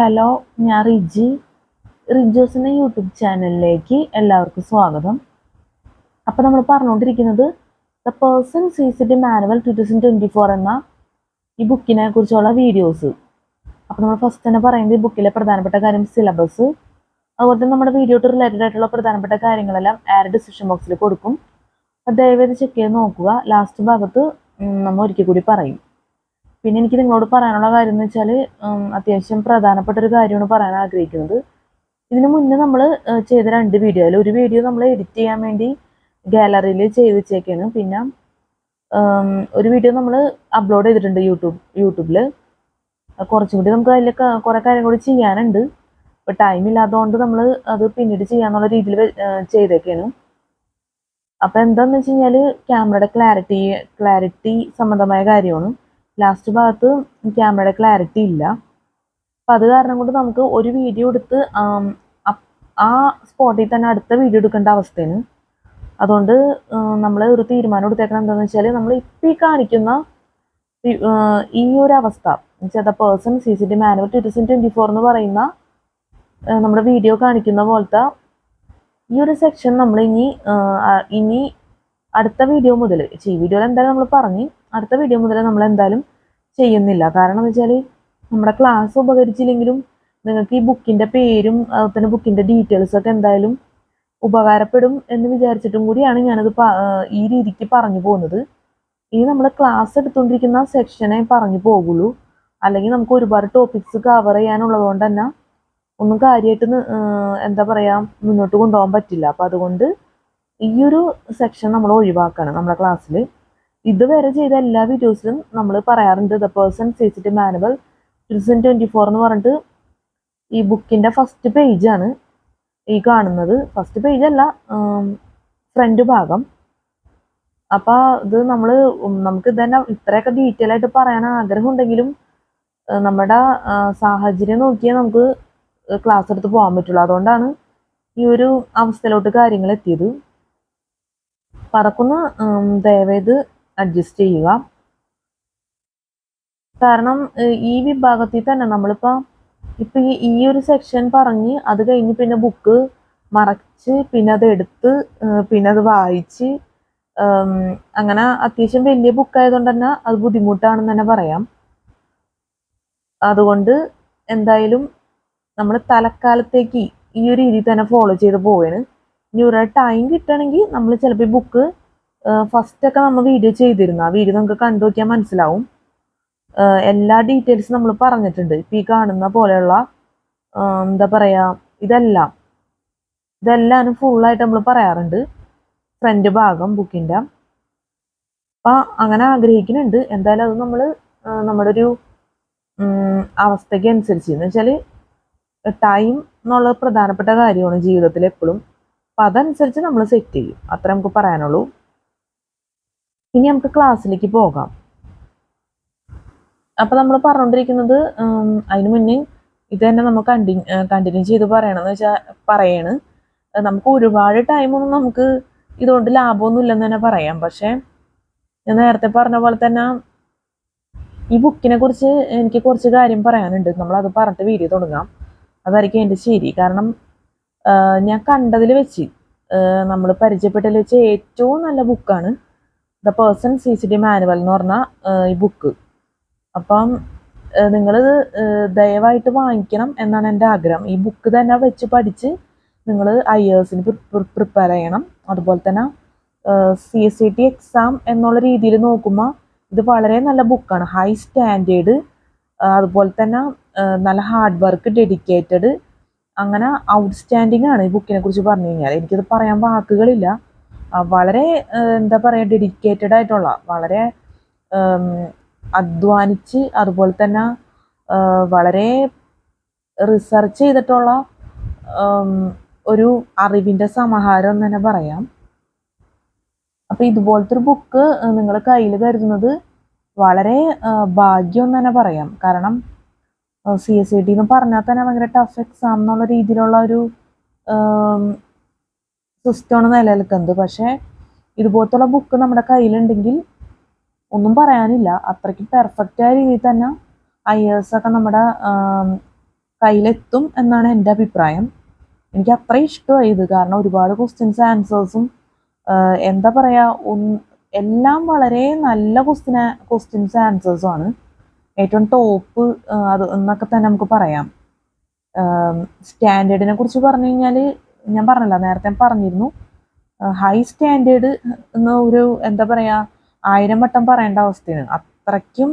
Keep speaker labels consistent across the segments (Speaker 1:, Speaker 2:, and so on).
Speaker 1: Hello, ഞാൻ റിജോസിൻ്റെ YouTube ചാനലിലേക്ക് എല്ലാവർക്കും സ്വാഗതം. അപ്പോൾ നമ്മൾ പറഞ്ഞുകൊണ്ടിരിക്കുന്നത് ദ പേഴ്സൺ സീസിറ്റി മാനുവൽ 2024 എന്ന ഈ ബുക്കിനെ കുറിച്ചുള്ള വീഡിയോസ്. അപ്പോൾ നമ്മൾ ഫസ്റ്റ് തന്നെ പറയുന്നത് ഈ ബുക്കിലെ പ്രധാനപ്പെട്ട കാര്യം സിലബസ്, അതുപോലെ തന്നെ നമ്മുടെ വീഡിയോട്ട് റിലേറ്റഡ് ആയിട്ടുള്ള പ്രധാനപ്പെട്ട കാര്യങ്ങളെല്ലാം ഡിസ്ക്രിപ്ഷൻ ബോക്സിൽ കൊടുക്കും. അപ്പോൾ ദയവേത് ചെക്ക് ചെയ്ത് നോക്കുക. ലാസ്റ്റ് ഭാഗത്ത് നമ്മൾ ഒരിക്കൽ കൂടി പറയും. പിന്നെ എനിക്ക് നിങ്ങളോട് പറയാനുള്ള കാര്യം എന്ന് വെച്ചാൽ അത്യാവശ്യം പ്രധാനപ്പെട്ട ഒരു കാര്യമാണ് പറയാൻ ആഗ്രഹിക്കുന്നത്. ഇതിനു മുന്നേ നമ്മൾ ചെയ്ത 2 വീഡിയോ, ഒരു വീഡിയോ നമ്മൾ എഡിറ്റ് ചെയ്യാൻ വേണ്ടി ഗാലറിയിൽ ചെയ്ത് വെച്ചേക്കാണ്. പിന്നെ ഒരു വീഡിയോ നമ്മൾ അപ്ലോഡ് ചെയ്തിട്ടുണ്ട് യൂട്യൂബിൽ. കുറച്ചും കൂടി നമുക്ക് അതിൽ കുറേ കാര്യം കൂടി ചെയ്യാനുണ്ട്. ഇപ്പോൾ ടൈം ഇല്ലാത്തതുകൊണ്ട് നമ്മൾ അത് പിന്നീട് ചെയ്യാന്നുള്ള രീതിയിൽ ചെയ്തേക്കാണ്. അപ്പോൾ എന്താണെന്ന് വെച്ച് കഴിഞ്ഞാൽ ക്യാമറയുടെ ക്ലാരിറ്റി സംബന്ധമായ കാര്യമാണ്. ലാസ്റ്റ് ഭാഗത്ത് ക്യാമറയുടെ ക്ലാരിറ്റി ഇല്ല. അപ്പം അത് കാരണം കൊണ്ട് നമുക്ക് ഒരു വീഡിയോ എടുത്ത് ആ സ്പോട്ടിൽ തന്നെ അടുത്ത വീഡിയോ എടുക്കേണ്ട അവസ്ഥയാണ്. അതുകൊണ്ട് നമ്മൾ ഒരു തീരുമാനം എടുത്തേക്കണം. എന്താണെന്ന് വെച്ചാൽ നമ്മൾ ഇപ്പം ഈ കാണിക്കുന്ന ഈ ഒരു അവസ്ഥ വെച്ചാൽ ദ പേഴ്സൺ CCTV മാനുവൽ 2024 എന്ന് പറയുന്ന നമ്മുടെ വീഡിയോ കാണിക്കുന്ന പോലത്തെ ഈ ഒരു സെക്ഷൻ നമ്മൾ ഇനി അടുത്ത വീഡിയോ മുതൽ ഈ വീഡിയോയിൽ എന്തായാലും നമ്മൾ പറഞ്ഞ് അടുത്ത വീഡിയോ മുതൽ നമ്മൾ എന്തായാലും ചെയ്യുന്നില്ല. കാരണം എന്ന് വെച്ചാൽ നമ്മുടെ ക്ലാസ് ഉപകരിച്ചില്ലെങ്കിലും നിങ്ങൾക്ക് ഈ ബുക്കിൻ്റെ പേരും അതുപോലെ തന്നെ ബുക്കിൻ്റെ ഡീറ്റെയിൽസൊക്കെ എന്തായാലും ഉപകാരപ്പെടും എന്ന് വിചാരിച്ചിട്ടും കൂടിയാണ് ഞാനത് ഈ രീതിക്ക് പറഞ്ഞു പോകുന്നത്. ഇനി നമ്മൾ ക്ലാസ് എടുത്തുകൊണ്ടിരിക്കുന്ന സെക്ഷനെ പറഞ്ഞു പോകുള്ളൂ. അല്ലെങ്കിൽ നമുക്ക് ഒരുപാട് ടോപ്പിക്സ് കവർ ചെയ്യാനുള്ളത് കൊണ്ട് തന്നെ ഒന്നും കാര്യമായിട്ട് എന്താ പറയുക മുന്നോട്ട് കൊണ്ടുപോകാൻ പറ്റില്ല. അപ്പോൾ അതുകൊണ്ട് ഈ ഒരു സെക്ഷൻ നമ്മൾ ഒഴിവാക്കണം നമ്മുടെ ക്ലാസ്സിൽ. ഇതുവരെ ചെയ്ത എല്ലാ വീഡിയോസിലും നമ്മൾ പറയാറുണ്ട് ദ പേഴ്സൺ CCTV മാനുവൽ 2024 എന്ന് പറഞ്ഞിട്ട് ഈ ബുക്കിൻ്റെ ഫസ്റ്റ് പേജാണ് ഈ കാണുന്നത്. ഫസ്റ്റ് പേജ് അല്ല, ഫ്രണ്ട് ഭാഗം. അപ്പോൾ ഇത് നമുക്ക് ഇതന്നെ ഇത്രയൊക്കെ ഡീറ്റെയിൽ ആയിട്ട് പറയാൻ ആഗ്രഹമുണ്ടെങ്കിലും നമ്മുടെ സാഹചര്യം നോക്കിയാൽ നമുക്ക് ക്ലാസ് എടുത്ത് പോകാൻ പറ്റുള്ളൂ. അതുകൊണ്ടാണ് ഈ ഒരു അവസ്ഥയിലോട്ട് കാര്യങ്ങൾ എത്തിയത്. പറക്കുന്ന ദയവേത് അഡ്ജസ്റ്റ് ചെയ്യുക. കാരണം ഈ വിഭാഗത്തിൽ തന്നെ നമ്മളിപ്പോൾ ഈ ഒരു സെക്ഷൻ പറഞ്ഞ് അത് കഴിഞ്ഞ് പിന്നെ ബുക്ക് മറച്ച് പിന്നെ അത് എടുത്ത് പിന്നെ അത് വായിച്ച് അങ്ങനെ അത്യാവശ്യം വലിയ ബുക്കായതുകൊണ്ട് തന്നെ അത് ബുദ്ധിമുട്ടാണെന്ന് തന്നെ പറയാം. അതുകൊണ്ട് എന്തായാലും നമ്മൾ തലക്കാലത്തേക്ക് ഈ ഒരു രീതി തന്നെ ഫോളോ ചെയ്ത് പോവാണ്. ഇനി ഒരു ടൈം കിട്ടുകയാണെങ്കിൽ നമ്മൾ ചിലപ്പോൾ ഈ ബുക്ക് ഫസ്റ്റൊക്കെ നമ്മൾ വീഡിയോ ചെയ്തിരുന്നു. ആ വീഡിയോ നമുക്ക് കണ്ടു നോക്കിയാൽ മനസ്സിലാവും. എല്ലാ ഡീറ്റെയിൽസും നമ്മൾ പറഞ്ഞിട്ടുണ്ട്. ഇപ്പം ഈ കാണുന്ന പോലെയുള്ള എന്താ പറയുക ഇതെല്ലാം ഫുള്ളായിട്ട് നമ്മൾ പറയാറുണ്ട് ഫ്രണ്ട് ഭാഗം ബുക്കിൻ്റെ. അപ്പം അങ്ങനെ ആഗ്രഹിക്കുന്നുണ്ട്. എന്തായാലും അത് നമ്മൾ നമ്മുടെ ഒരു അവസ്ഥയ്ക്ക് അനുസരിച്ച് എന്ന് വെച്ചാൽ ടൈം എന്നുള്ളത് പ്രധാനപ്പെട്ട കാര്യമാണ് ജീവിതത്തിൽ എപ്പോഴും. അപ്പം അതനുസരിച്ച് നമ്മൾ സെറ്റ് ചെയ്യും. അത്ര നമുക്ക് പറയാനുള്ളൂ. ഇനി നമുക്ക് ക്ലാസ്സിലേക്ക് പോകാം. അപ്പം നമ്മൾ പറഞ്ഞുകൊണ്ടിരിക്കുന്നത് അതിന് മുന്നേ ഇത് തന്നെ നമ്മൾ കണ്ടിന്യൂ ചെയ്ത് പറയണമെന്ന് വെച്ചാൽ നമുക്ക് ഒരുപാട് ടൈമൊന്നും നമുക്ക് ഇതുകൊണ്ട് ലാഭമൊന്നും ഇല്ലെന്ന് തന്നെ പറയാം. പക്ഷേ ഞാൻ നേരത്തെ പറഞ്ഞ പോലെ തന്നെ ഈ ബുക്കിനെ കുറിച്ച് എനിക്ക് കുറച്ച് കാര്യം പറയാനുണ്ട്. നമ്മളത് പറഞ്ഞിട്ട് വീഡിയോ തുടങ്ങാം. അതായിരിക്കും എൻ്റെ ശരി. കാരണം ഞാൻ കണ്ടതിൽ വെച്ച് നമ്മൾ പരിചയപ്പെട്ടതിൽ വെച്ച് ഏറ്റവും നല്ല ബുക്കാണ് ദ പേഴ്സൺ CCTV മാനുവൽ എന്ന് പറഞ്ഞ ഈ ബുക്ക്. അപ്പം നിങ്ങളിത് ദയവായിട്ട് വാങ്ങിക്കണം എന്നാണ് എൻ്റെ ആഗ്രഹം. ഈ ബുക്ക് തന്നെ വെച്ച് പഠിച്ച് നിങ്ങൾ IASന് പ്രിപ്പയർ ചെയ്യണം. അതുപോലെ തന്നെ CSAT എക്സാം എന്നുള്ള രീതിയിൽ നോക്കുമ്പോൾ ഇത് വളരെ നല്ല ബുക്കാണ്. ഹൈ സ്റ്റാൻഡേർഡ്, അതുപോലെ തന്നെ നല്ല ഹാർഡ് വർക്ക്, ഡെഡിക്കേറ്റഡ്, അങ്ങനെ ഔട്ട്സ്റ്റാൻഡിങ് ആണ് ഈ ബുക്കിനെ കുറിച്ച് പറഞ്ഞു കഴിഞ്ഞാൽ. എനിക്കത് പറയാൻ വാക്കുകളില്ല. വളരെ എന്താ പറയുക ഡെഡിക്കേറ്റഡ് ആയിട്ടുള്ള, വളരെ അധ്വാനിച്ച് അതുപോലെ തന്നെ വളരെ റിസർച്ച് ചെയ്തിട്ടുള്ള ഒരു അറിവിൻ്റെ സമാഹാരം എന്ന് തന്നെ പറയാം. അപ്പോൾ ഇതുപോലത്തെ ഒരു ബുക്ക് നിങ്ങൾ കയ്യിൽ കരുതുന്നത് വളരെ ഭാഗ്യം എന്ന് തന്നെ പറയാം. കാരണം CSAT എന്ന് പറഞ്ഞാൽ തന്നെ ഭയങ്കര ടഫ് എക്സാം എന്നുള്ള രീതിയിലുള്ള ഒരു സിസ്റ്റമാണ് നിലനിൽക്കുന്നത്. പക്ഷേ ഇതുപോലത്തുള്ള ബുക്ക് നമ്മുടെ കയ്യിലുണ്ടെങ്കിൽ ഒന്നും പറയാനില്ല. അത്രയ്ക്ക് പെർഫെക്റ്റായ രീതിയിൽ തന്നെ IAS ഒക്കെ നമ്മുടെ കയ്യിലെത്തും എന്നാണ് എൻ്റെ അഭിപ്രായം. എനിക്ക് അത്ര ഇഷ്ടമായി ഇത്. കാരണം ഒരുപാട് ക്വസ്റ്റ്യൻസ് ആൻസേഴ്സും എന്താ പറയുക, എല്ലാം വളരെ നല്ല ക്വസ്റ്റ്യൻസ് ആൻസേഴ്സും ആണ്. ഏറ്റവും ടോപ്പ് അത് എന്നൊക്കെ തന്നെ നമുക്ക് പറയാം. സ്റ്റാൻഡേർഡിനെ കുറിച്ച് പറഞ്ഞു കഴിഞ്ഞാൽ ഞാൻ പറഞ്ഞല്ലോ, നേരത്തെ പറഞ്ഞിരുന്നു, ഹൈ സ്റ്റാൻഡേർഡ് എന്ന് ഒരു എന്താ പറയുക 1000 വട്ടം പറയേണ്ട അവസ്ഥയാണ്. അത്രയ്ക്കും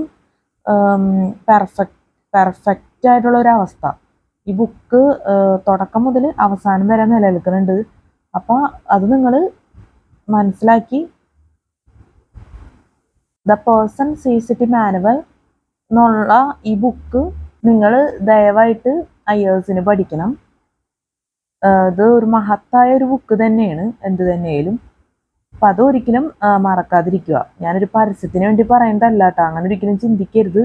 Speaker 1: പെർഫെക്റ്റ് ആയിട്ടുള്ള ഒരു അവസ്ഥ ഈ ബുക്ക് തുടക്കം മുതൽ അവസാനം വരെ നിലനിൽക്കുന്നുണ്ട്. അപ്പോൾ അത് നിങ്ങൾ മനസ്സിലാക്കി ദ പേഴ്സൺ സീസ് ഇറ്റ് മാനുവൽ എന്നുള്ള ഈ ബുക്ക് നിങ്ങൾ ദയവായിട്ട് IELTS പഠിക്കണം. ഇത് ഒരു മഹത്തായ ഒരു ബുക്ക് തന്നെയാണ് എന്ത് തന്നെയായാലും. അപ്പം അതൊരിക്കലും മറക്കാതിരിക്കുക. ഞാനൊരു പരസ്യത്തിന് വേണ്ടി പറയുന്നതല്ല കേട്ടോ, അങ്ങനെ ഒരിക്കലും ചിന്തിക്കരുത്.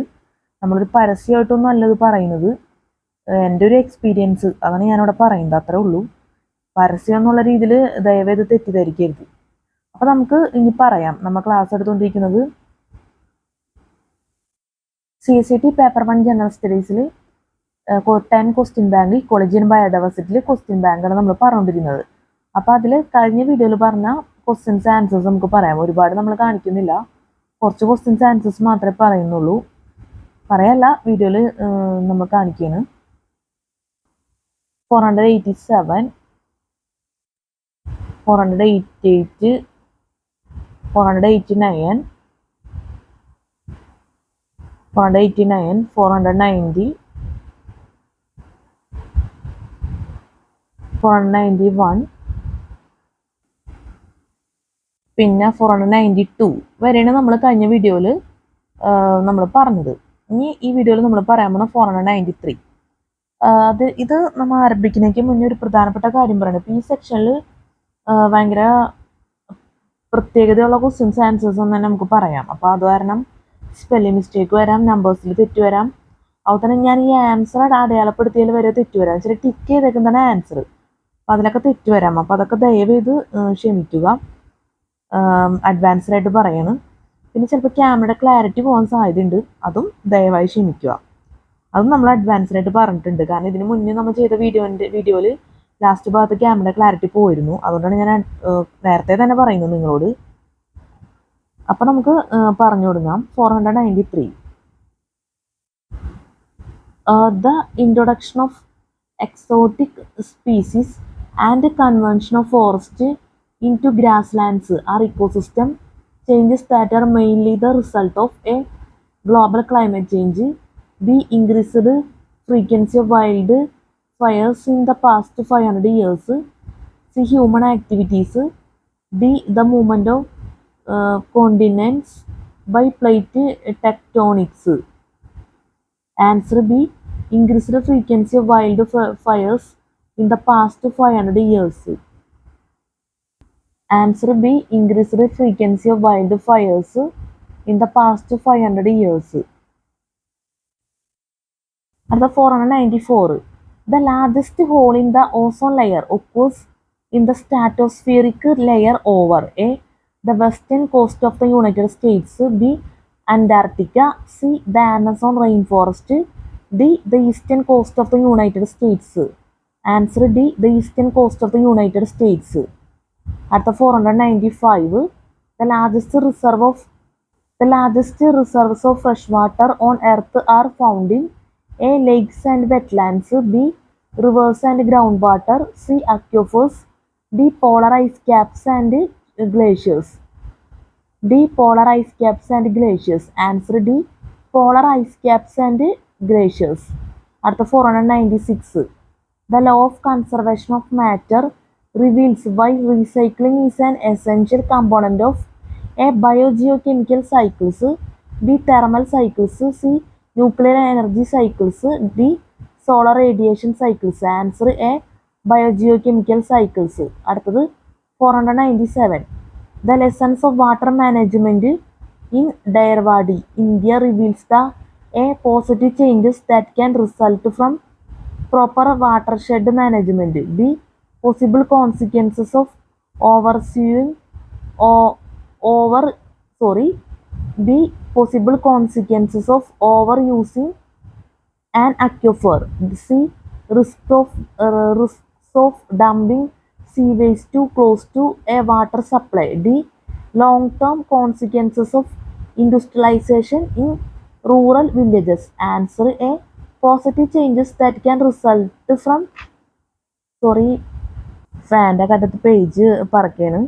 Speaker 1: നമ്മളൊരു പരസ്യമായിട്ടൊന്നും അല്ലത് പറയുന്നത്. എൻ്റെ ഒരു എക്സ്പീരിയൻസ് അതാണ് ഞാനിവിടെ പറയുന്നത്, അത്രേ ഉള്ളൂ. പരസ്യം എന്നുള്ള രീതിയിൽ ദയവേത് തെറ്റിദ്ധരിക്കരുത്. അപ്പം നമുക്ക് ഇനി പറയാം. നമ്മൾ ക്ലാസ് എടുത്തുകൊണ്ടിരിക്കുന്നത് CCT പേപ്പർ 1 ജനറൽ സ്റ്റഡീസിൽ 10 ക്വസ്റ്റ്യൻ ബാങ്ക് ഇക്കോളജി ആൻഡ് ബയോഡൈവേഴ്സിറ്റിയിൽ ക്വസ്റ്റ്യൻ ബാങ്കാണ് നമ്മൾ പറഞ്ഞുകൊണ്ടിരുന്നത്. അപ്പോൾ അതിൽ കഴിഞ്ഞ വീഡിയോയിൽ പറഞ്ഞ ക്വസ്റ്റ്യൻസ് ആൻസേഴ്സ് നമുക്ക് പറയാം. ഒരുപാട് നമ്മൾ കാണിക്കുന്നില്ല, കുറച്ച് ക്വസ്റ്റ്യൻസ് ആൻസേഴ്സ് മാത്രമേ പറയുന്നുള്ളൂ. പറയല്ല, വീഡിയോയിൽ നമ്മൾ കാണിക്കുകയാണ്. 487, 488, 489, 490, 491, പിന്നെ 492 വരെയാണ് നമ്മൾ കഴിഞ്ഞ വീഡിയോയിൽ നമ്മൾ പറഞ്ഞത്. ഇനി ഈ വീഡിയോയിൽ നമ്മൾ പറയാൻ പോകുന്ന 493. ഇത് നമ്മൾ ആരംഭിക്കുന്നതിന് മുന്നേ ഒരു പ്രധാനപ്പെട്ട കാര്യം പറയുന്നത്, ഇപ്പോൾ ഈ സെക്ഷനിൽ ഭയങ്കര പ്രത്യേകതയുള്ള ക്വസ്റ്റ്യൻസ് ആൻസേഴ്സ് എന്ന് തന്നെ നമുക്ക് പറയാം. അപ്പോൾ അത് കാരണം സ്പെല്ലിംഗ് മിസ്റ്റേക്ക് വരാം, നമ്പേഴ്സിൽ തെറ്റ് വരാം. അതുപോലെ തന്നെ ഞാൻ ഈ ആൻസർ അടയാളപ്പെടുത്തിയതിൽ വരെ തെറ്റ് വരാം. ചില ടിക്ക് ചെയ്തേക്കുന്നതാണ് ആൻസർ, അപ്പോൾ അതിലൊക്കെ തെറ്റ് വരാം. അപ്പോൾ അതൊക്കെ ദയവേത് ക്ഷമിക്കുക, അഡ്വാൻസ്ഡായിട്ട് പറയാണ്. പിന്നെ ചിലപ്പോൾ ക്യാമറയുടെ ക്ലാരിറ്റി പോകാൻ സാധ്യതയുണ്ട്, അതും ദയവായി ക്ഷമിക്കുക. അതും നമ്മൾ അഡ്വാൻസ്ഡായിട്ട് പറഞ്ഞിട്ടുണ്ട്. കാരണം ഇതിന് മുന്നേ നമ്മൾ ചെയ്ത വീഡിയോയിൽ ലാസ്റ്റ് ഭാഗത്ത് ക്യാമറയുടെ ക്ലാരിറ്റി പോയിരുന്നു. അതുകൊണ്ടാണ് ഞാൻ നേരത്തെ തന്നെ പറയുന്നത് നിങ്ങളോട്. അപ്പോൾ നമുക്ക് പറഞ്ഞു തുടങ്ങാം. 493. The introduction of exotic species and conversion of forest into grasslands are ecosystem changes that are mainly the result of a global climate change. B. Increased frequency of wild fires in the past 500 years. C. Human activities. D. The movement of continents by plate tectonics. Answer B. Increased frequency of wild fires in the past 500 years. Answer B. Increased frequency of wildfires in the past 500 years. At the 494, the largest hole in the ozone layer occurs in the stratospheric layer over A. the western coast of the United States. B. Antarctica. C. the Amazon rainforest. D. the eastern coast of the United States. Answer D. the eastern coast of the United States. At the 495, the largest reserves of fresh water on Earth are found in A. lakes and wetlands. B. rivers and groundwater. C. aquifers. D. polar ice caps and glaciers. D. polar ice caps and glaciers. Answer D. polar ice caps and glaciers. At the 496, the law of conservation of matter reveals why recycling is an essential component of A. biogeochemical cycles. B. thermal cycles. C. nuclear energy cycles. D. solar radiation cycles. Answer A. biogeochemical cycles. അടുത്തത് 497. The lessons of water management in Dayarwadi, India reveals the A. positive changes that can result from proper watershed management. B. possible consequences of overusing B. possible consequences of overusing an aquifer. C. Risks of dumping sewage too close to a water supply. D. Long-term consequences of industrialization in rural villages. Answer A. Positive changes that can result from sorry ഫാൻ്റെ കണ്ടത്ത് പേജ് പറക്കാണ്.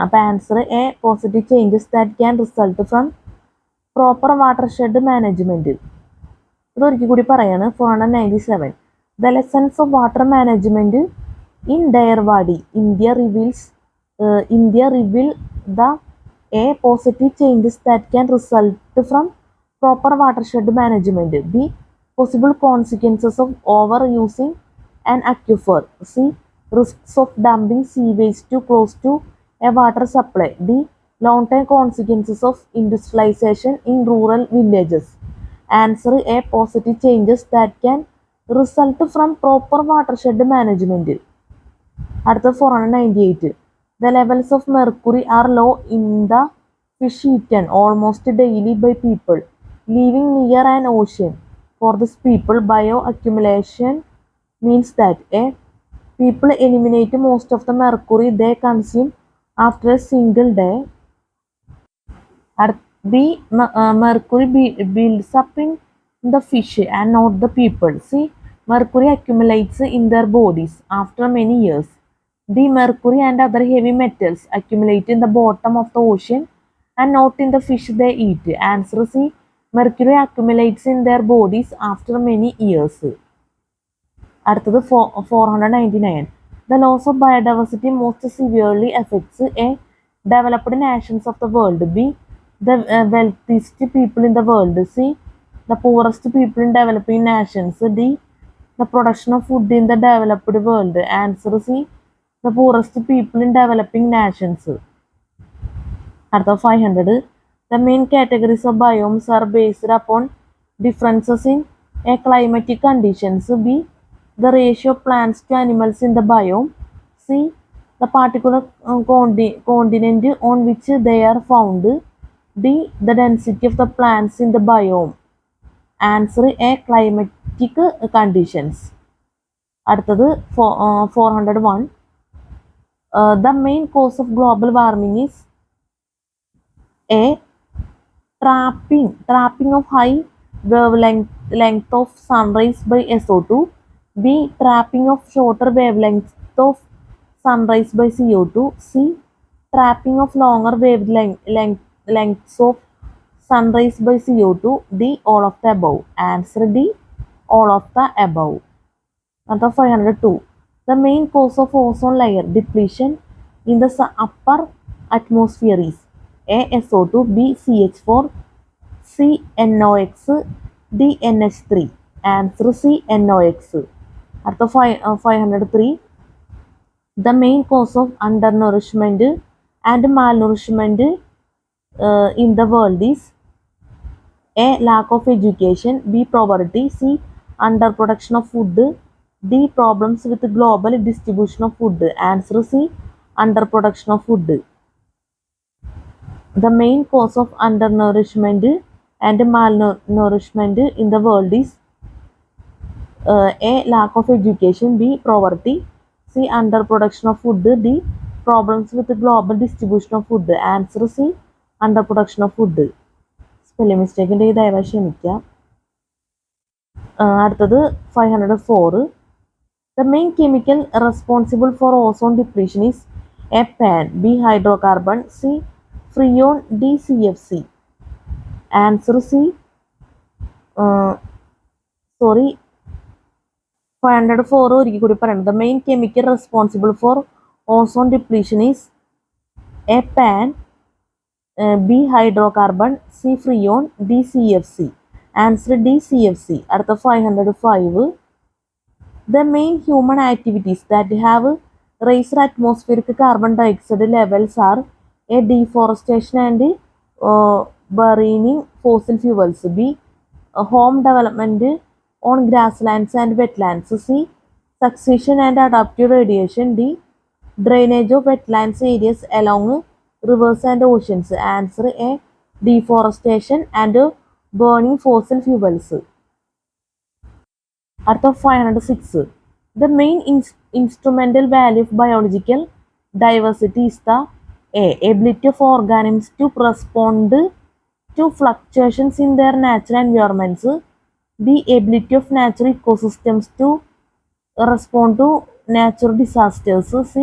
Speaker 1: അപ്പോൾ answer A positive changes that can result from proper watershed management. ഇതൊരിക്കൽ കൂടി പറയാണ്. 497 the lessons of water management in ഡയർവാഡി India reveal the A positive changes that can result from proper watershed management. B possible consequences of over using an aquifer. C. Risks of dumping sewage too close to a water supply. D. Long-term consequences of industrialization in rural villages. Answer A. Positive changes that can result from proper watershed management. അടുത്ത 498 The levels of mercury are low in the fish eaten almost daily by people living near an ocean. For these people, bioaccumulation means that A. People eliminate most of the mercury they consume after a single day. B. Mercury builds up in the fish and not the people. C. Mercury accumulates in their bodies after many years. D. Mercury and other heavy metals accumulate in the bottom of the ocean and not in the fish they eat. Answer C. Mercury accumulates in their bodies after many years. അടുത്തത് 499 The loss of biodiversity most severely affects A. Developed nations of the world. B. The wealthiest people in the world. C. The poorest people in developing nations. D. The production of food in the developed world. Answer C. The poorest people in developing nations. അടുത്ത 500 The main categories of biomes are based upon differences in A. Climatic conditions. B. The ratio of plants to animals in the biome. C. The particular continent on which they are found. D. The density of the plants in the biome. Answer A. Climatic conditions. അടുത്തത് 401 The main cause of global warming is A. Trapping of high wavelength of sunrays by SO2. B. Trapping of shorter wavelengths of sunrays by CO2. C. Trapping of longer wavelengths of sunrays by CO2. D. All of the above. Answer D. All of the above. Number 502. The main cause of ozone layer depletion in the upper atmosphere is A. SO2. B. CH4. C. NOx. D. NH3. Answer C. NOx. After 503 The main cause of undernourishment and malnourishment in the world is A. Lack of education. B. Poverty. C. Underproduction of food. D. Problems with global distribution of food. Answer C. Underproduction of food. The main cause of undernourishment and malnourishment in the world is A. Lack of education. B. Poverty. C. Underproduction of food. D. Problems with the global distribution of food. Answer C. Underproduction of food. Spelling mistake ഉണ്ടെങ്കിൽ ദയവായി ക്ഷമിക്കുക. അടുത്തത് 504 The main chemical responsible for ozone depletion is A. PAN. B. Hydrocarbon. C. Freon. D. CFC. Answer C. 504 ഒരിക്കൽ കൂടി പറയുന്നത് The main chemical responsible for ozone depletion is A. PAN. B. Hydrocarbon. C. Freon. D. CFC. Answer D. CFC. അടുത്ത 505 The main human activities that have raised atmospheric carbon dioxide levels are A. Deforestation and burning fossil fuels. B. Home development on grasslands and wetlands. C. Succession and adaptive radiation. D. Drainage of wetlands areas along rivers and oceans. Answer A. Deforestation and burning fossil fuels. അടുത്ത 506. The main instrumental value of biological diversity is the ability of organisms to respond to fluctuations in their natural environments, the ability of natural ecosystems to respond to natural disasters, c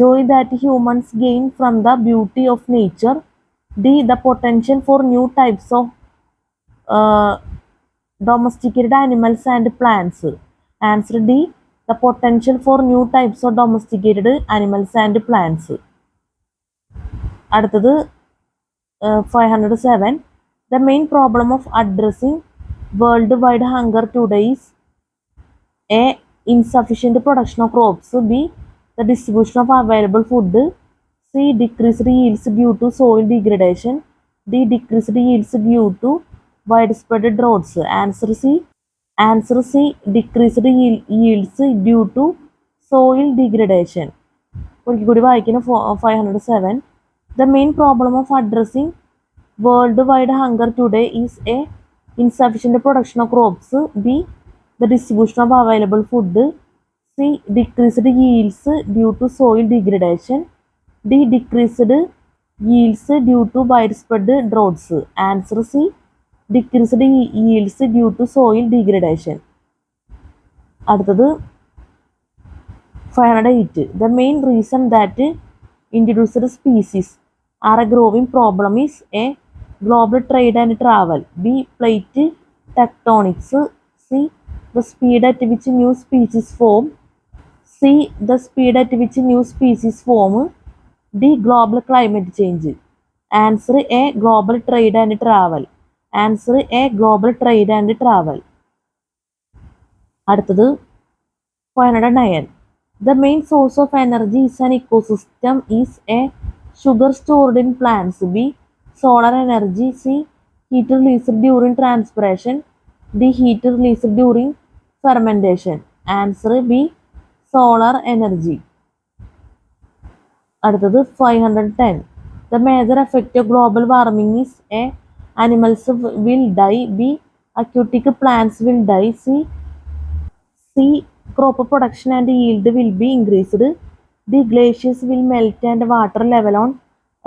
Speaker 1: joy that humans gain from the beauty of nature, d the potential for new types of uh, domesticated animals and plants. Answer D. The potential for new types of domesticated animals and plants. അടുത്തത് 507. The main problem of addressing worldwide hunger today is A. Insufficient production of crops. B. The distribution of available food. C. Decreased yields due to soil degradation. D. Decreased yields due to widespread droughts. Answer C. Answer C. Decreased yields due to soil degradation. ഒരിക്കൽ കൂടി വായിക്കുന്നു 507. The main problem of addressing worldwide hunger today is A. Insufficient production of crops. B. The distribution of available food. C. Decreased yields due to soil degradation. D. Decreased yields due to widespread droughts. Answer C. Decreased yields due to soil degradation. അടുത്തത് 508. The main reason that introduced species are a growing problem is A. Global trade and travel. B. Plate tectonics. C. The speed at which new species form. C. The speed at which new species form. D. Global climate change. Answer A. Global trade and travel. Answer A. Global trade and travel. അടുത്തത് 509. The main source of energy is an ecosystem is A. Sugar stored in plants. B. Solar energy. C. Heat released during transpiration. D. Heat released during fermentation. Answer B. Solar energy. അടുത്തത് 510. The major effect of global warming is A. Animals will die. B. Aquatic plants will die. C. Crop production and yield will be increased. D. Glaciers will melt and water level on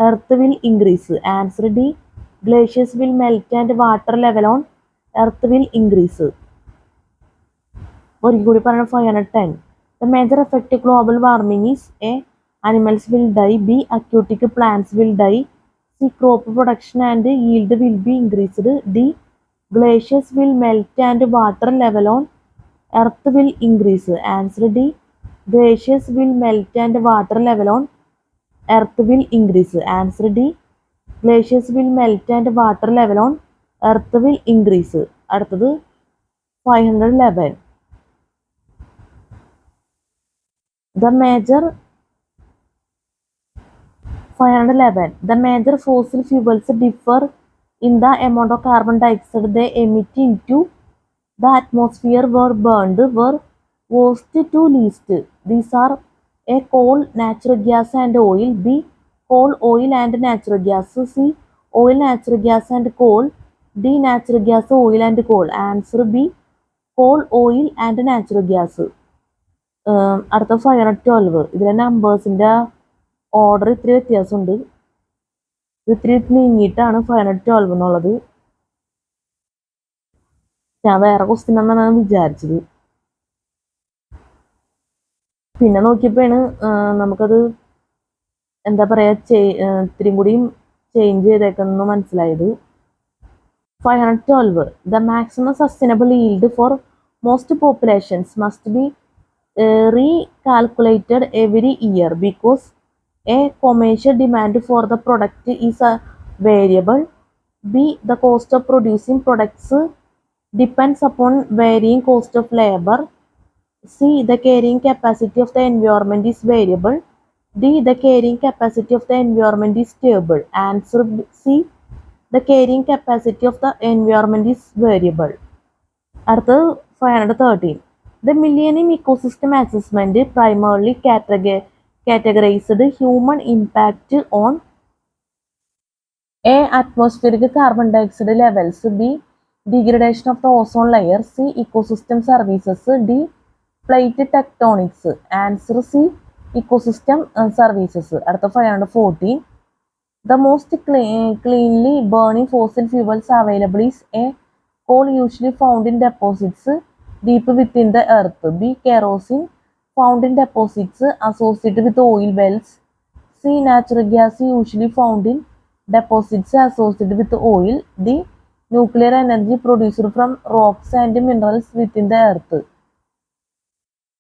Speaker 1: earth will increase. Answer D. Glaciers will melt and water level on earth will increase. ഒരിക്കൽ കൂടി പറഞ്ഞ 510. The major effect of global warming is A. Animals will die. B. Aquatic plants will die. C. Crop production and yield will be increased. D. Glaciers will melt and water level on earth will increase. Answer D. Glaciers will melt and water level on earth will increase. Answer D. Glaciers will melt and water level on earth will increase. അടുത്തത് 511. The major 511. The major fossil fuels differ in the amount of carbon dioxide they emit into the atmosphere were burned were worst to least. These are A. Coal, natural gas and oil. B. Coal, oil and natural gas. C. Oil, natural gas and coal. D. Natural gas, oil and coal. Answer B. Coal, oil and natural gas. അടുത്ത 512. ഇതിലെ നമ്പേഴ്സിൻ്റെ order ഇത്തിരി വ്യത്യാസമുണ്ട്. ഇത്തിരി നീങ്ങിയിട്ടാണ് 512 എന്നുള്ളത്. ഞാൻ വേറെ question എന്നാണ് വിചാരിച്ചത്. പിന്നെ നോക്കിയപ്പോഴാണ് നമുക്കത് എന്താ പറയുക ഇത്തിരിയും കൂടിയും ചേഞ്ച് ചെയ്തേക്കെന്ന് മനസ്സിലായത്. 512. The maximum sustainable yield for most populations must be recalculated every year because A. Commercial demand for the product is a variable. B. The cost of producing products depends upon varying cost of labor. C. The carrying capacity of the environment is variable. D. The carrying capacity of the environment is stable. Answer C. The carrying capacity of the environment is variable. അടുത്ത 513. The Millennium Ecosystem Assessment primarily categorized human impact on A. Atmospheric carbon dioxide levels. B. degradation of the ozone layer. C. Ecosystem services. D. Plate tectonics. Answer C. Ecosystem services. അടുത്ത 514. The most cleanly burning fossil fuels available is A. Coal usually found in deposits deep within the earth. B. Kerosene found in deposits associated with oil wells. C. Natural gas usually found in deposits associated with oil. D. Nuclear energy produced from rocks and minerals within the earth.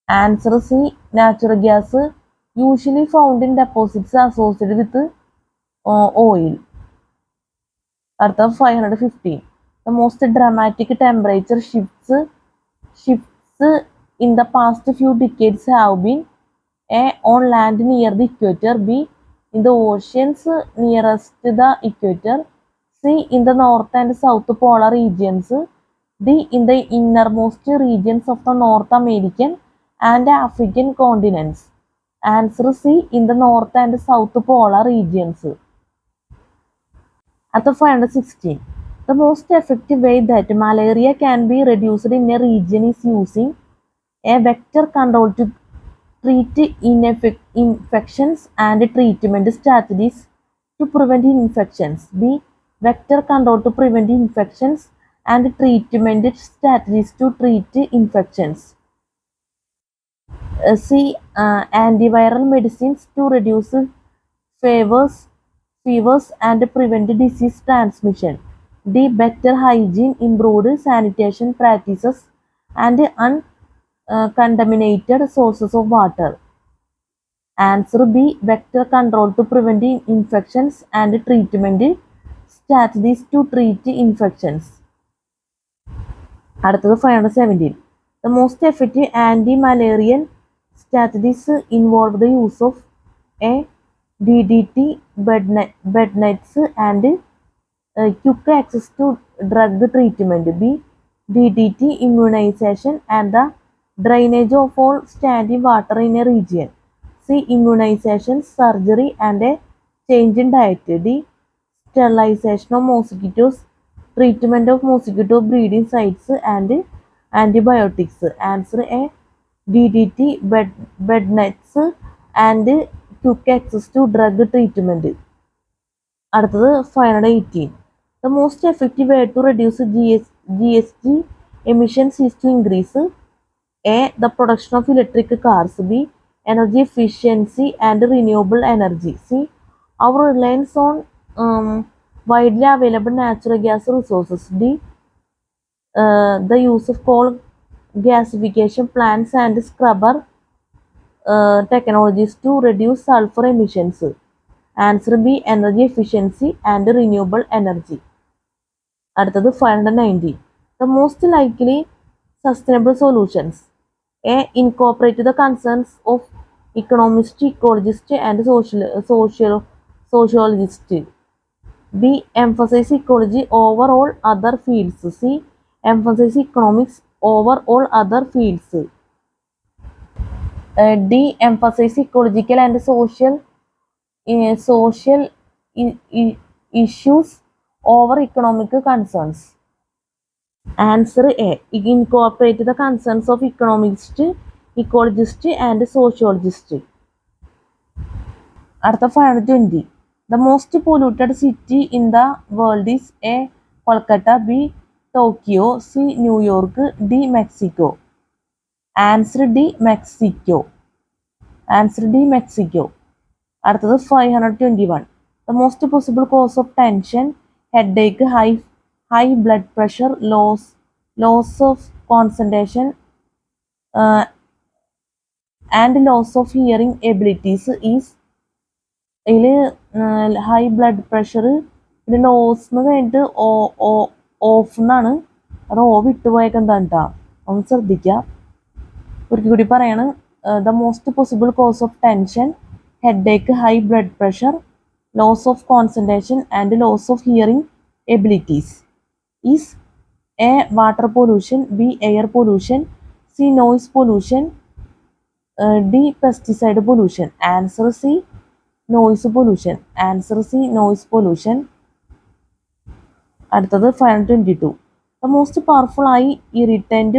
Speaker 1: Answer C. Natural gas usually found in deposits associated with oil. അടുത്ത 515. The most dramatic temperature shifts in the past few decades have been A. On land near the equator. B. In the oceans nearest the equator. C. In the north and south polar regions. D. In the innermost regions of the North American and African continents. Answer C. In the north and south polar regions. At the 516. The most effective way that malaria can be reduced in a region is using A. Vector control to treat infections and treatment strategies to prevent infections. B. Vector control to prevent infections and treatment strategies to treat infections. C. Antiviral medicines to reduce fevers and prevent disease transmission. D. Better hygiene, improved sanitation practices, and uncontaminated sources of water. Answer B. Vector control to prevent infections and treatment strategies to treat infections. അടുത്തത് 517. The most effective anti-malarial strategies involve the use of A. DDT, bed nets, and quick access to drug treatment. B. DDT immunization and the drainage of all standing water in a region. C. Immunization, surgery, and a change in diet. D. Sterilization of mosquitoes, treatment of mosquito breeding sites, and antibiotics. Answer A. DDT, bed nets, and quick access to drug treatment. അടുത്തത് 518. The most effective way to reduce GHG emissions is to increase A. The production of electric cars. B. Energy efficiency and renewable energy. C. Our reliance on widely available natural gas resources. D. The use of coal gasification plants and scrubber technologies to reduce sulfur emissions. Answer B. Energy efficiency and renewable energy. അടുത്തത് 590. The most likely sustainable solutions. A. Incorporate the concerns of economists, ecologists, and sociologists. B. Emphasize ecology over all other fields. C. Emphasize economics over all other fields. D. Emphasize ecological and social issues over economic concerns. Answer A. Incorporate the concerns of economists, ecologists, and sociologists. അടുത്ത 520. The most polluted city in the world is A. Kolkata. B. Tokyo. C. New York. D. Mexico. Answer D. Mexico. Answer D. Mexico. അടുത്തത് 521. The most possible cause of tension, headache, high blood pressure, loss of concentration, and loss of hearing abilities is ഇതിൽ high blood pressure പിന്നെ loss എന്ന് കഴിഞ്ഞിട്ട് of എന്നാണ് അത് ഓ വിട്ടുപോയൊക്കെ എന്താണ് കേട്ടോ ഒന്ന് ശ്രദ്ധിക്കുക. ഒരിക്കൽ കൂടി പറയാണ്. The most possible cause of tension, headache, high blood pressure, loss of concentration, and loss of hearing abilities is A. Water pollution. B. Air pollution. C. Noise pollution. D. Pesticide pollution. Answer C. Noise pollution. Answer C. Noise pollution. അടുത്തത് 522. The most powerful eye irritant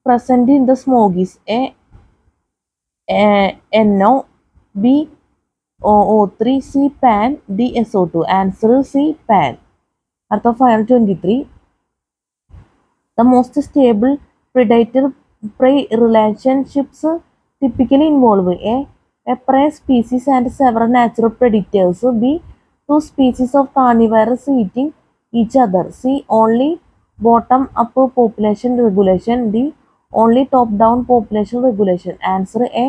Speaker 1: present in the smoke is NO, B O3, C pan, D SO2. Answer C pan. അടുത്ത 523. The most stable predator-prey relationships typically involve a prey species and several natural predators. B. Two species of carnivores eating each other. C. Only bottom-up population regulation. D. Only top-down population regulation. Answer A.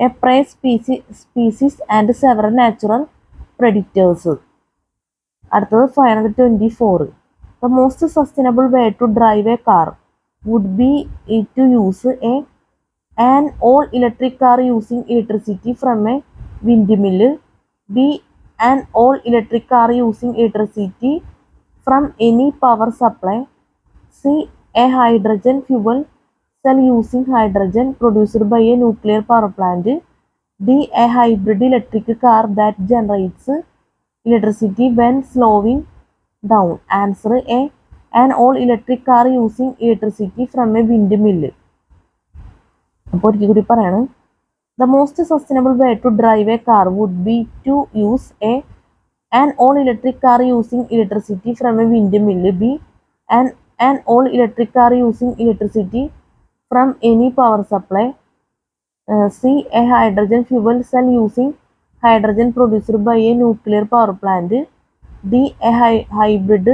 Speaker 1: A prey species and several natural predators. അടുത്തത് 524. The most sustainable way to drive a car would be to use an all-electric car using electricity from a windmill. B. An all-electric car using electricity from any power supply. C. A hydrogen fuel cell using hydrogen produced by a nuclear power plant. D. A hybrid electric car that generates electricity when slowing down. Answer A. An all-electric car using electricity from a windmill. അപ്പോൾ ഒരിക്കൽ കൂടി പറയാണ്. The most sustainable way to drive a car would be to use an all-electric car using electricity from a windmill. B. An all-electric car using electricity from any power supply. C. A hydrogen fuel cell using hydrogen produced by a nuclear power plant. D. A hybrid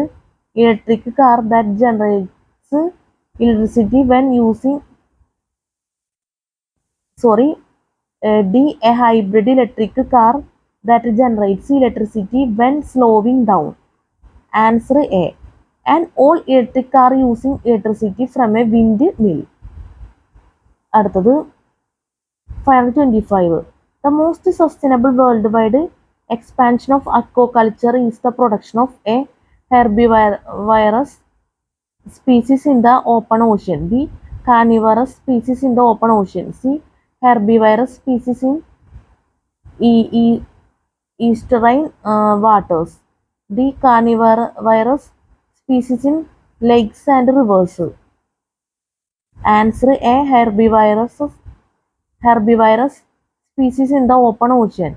Speaker 1: electric car that generates electricity when using D. A hybrid electric car that generates electricity when slowing down. Answer A. An all-electric car using electricity from a windmill. അടുത്തത് 525. The most sustainable worldwide expansion of aquaculture is the production of a herbivorous species in the open ocean. B. Carnivorous species in the open ocean. C. Herbivorous species in estuarine waters. D. Carnivorous species in lakes and rivers. Answer A. Herbivorous species in the open ocean.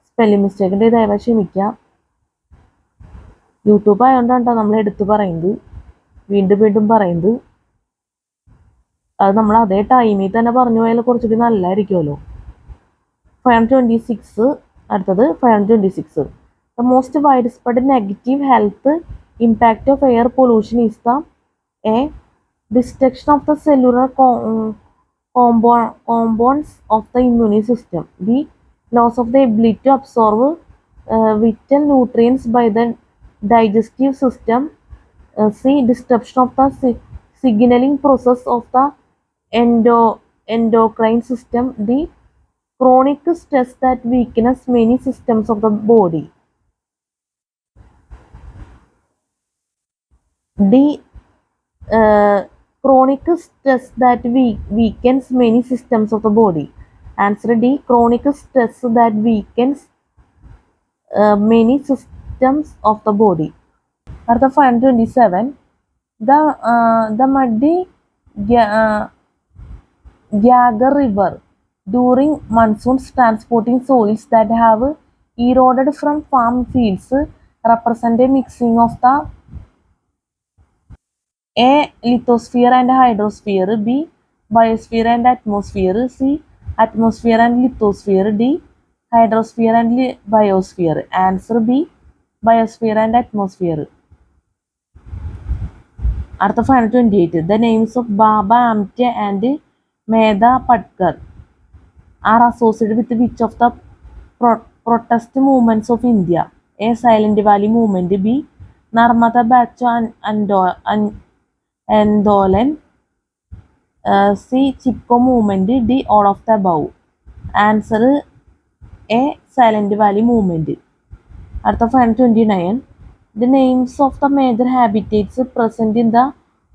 Speaker 1: Spelling മിസ്റ്റേക്കിൻ്റെ ദയവായി ക്ഷമിക്കുക. YouTube ആയതുകൊണ്ടാണ് നമ്മൾ എടുത്ത് പറയുന്നത്, വീണ്ടും പറയുന്നത്. അത് നമ്മൾ അതേ ടൈമിൽ തന്നെ പറഞ്ഞു പോയാൽ കുറച്ചുകൂടി നല്ലതായിരിക്കുമല്ലോ. 526. അടുത്തത് 526. The most widespread negative health impact of air pollution is the A. Destruction of the cellular components of the immune system. B. Loss of the ability to absorb vital nutrients by the digestive system. C. Disruption of the signaling process of the endocrine system. D. Chronic stress that weakens many systems of the body. D. Chronic stress that weakens many systems of the body. Answer D. Chronic stress that weakens many systems of the body. അടുത്ത 527. The muddy Gagger River during monsoons transporting soils that have eroded from farm fields represent a mixing of the A. Lithosphere and hydrosphere. B. Biosphere and atmosphere. C. Atmosphere and lithosphere. D. Hydrosphere and biosphere. Answer B. Biosphere and atmosphere. അടുത്ത 528. The names of Baba Amte and Medha Patkar are associated with which of the protest movements of India? A. Silent Valley Movement. B. Narmada Bacho Andolan. C. Chipko Movement. D. All of the above. Answer A. Silent Valley Movement. അടുത്ത 529. The names of the major habitats present in the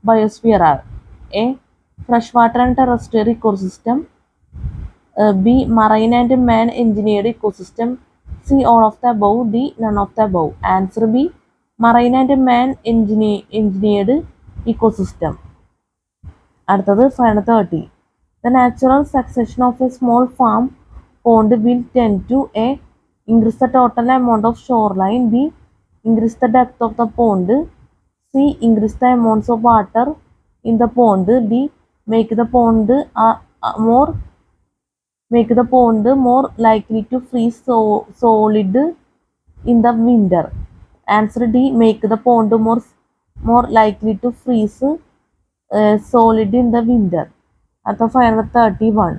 Speaker 1: biosphere are A. Freshwater and terrestrial ecosystem. B. Marine and man-engineered ecosystem. C. All of the above. D. None of the above. Answer B. marine and man-engineered ecosystem. അടുത്തത് 530. The natural succession of a small farm pond will tend to A. Increase the total amount of shoreline. B. Increase the depth of the pond. C. Increase the amounts of water in the pond. D. Make the pond more likely to freeze solid in the winter. Answer D. Make the pond more likely to freeze solid in the winter. At the 531.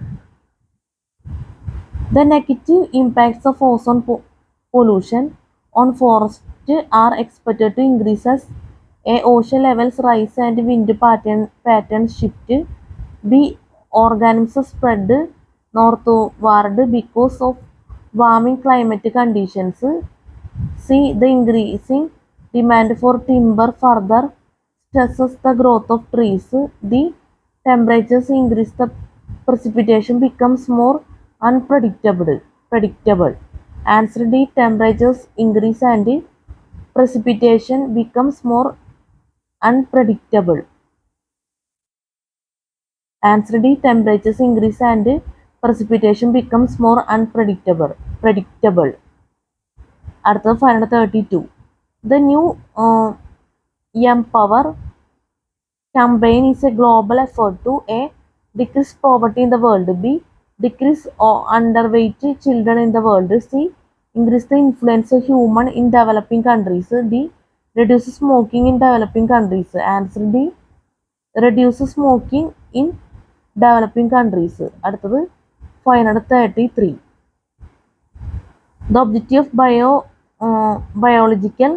Speaker 1: The negative impacts of ozone pollution on forests are expected to increase as A. Ocean levels rise and wind patterns shift. B. Organisms spread northward because of warming climatic conditions. C. The increasing demand for timber further stresses the growth of trees. D. Temperatures increase, the precipitation becomes more predictable. Answer D. Temperatures increase and precipitation becomes more unpredictable. Answer D. Temperatures increase and precipitation becomes more predictable. അടുത്തത് 532. The new Empower campaign is a global effort to A. Decrease poverty in the world. B. Decrease underweight children in the world. C. Increase the influence of human in developing countries. D. Reduce smoking in developing countries. Answer D. Reduce smoking in developing countries. അടുത്തത് 533. The objective of biological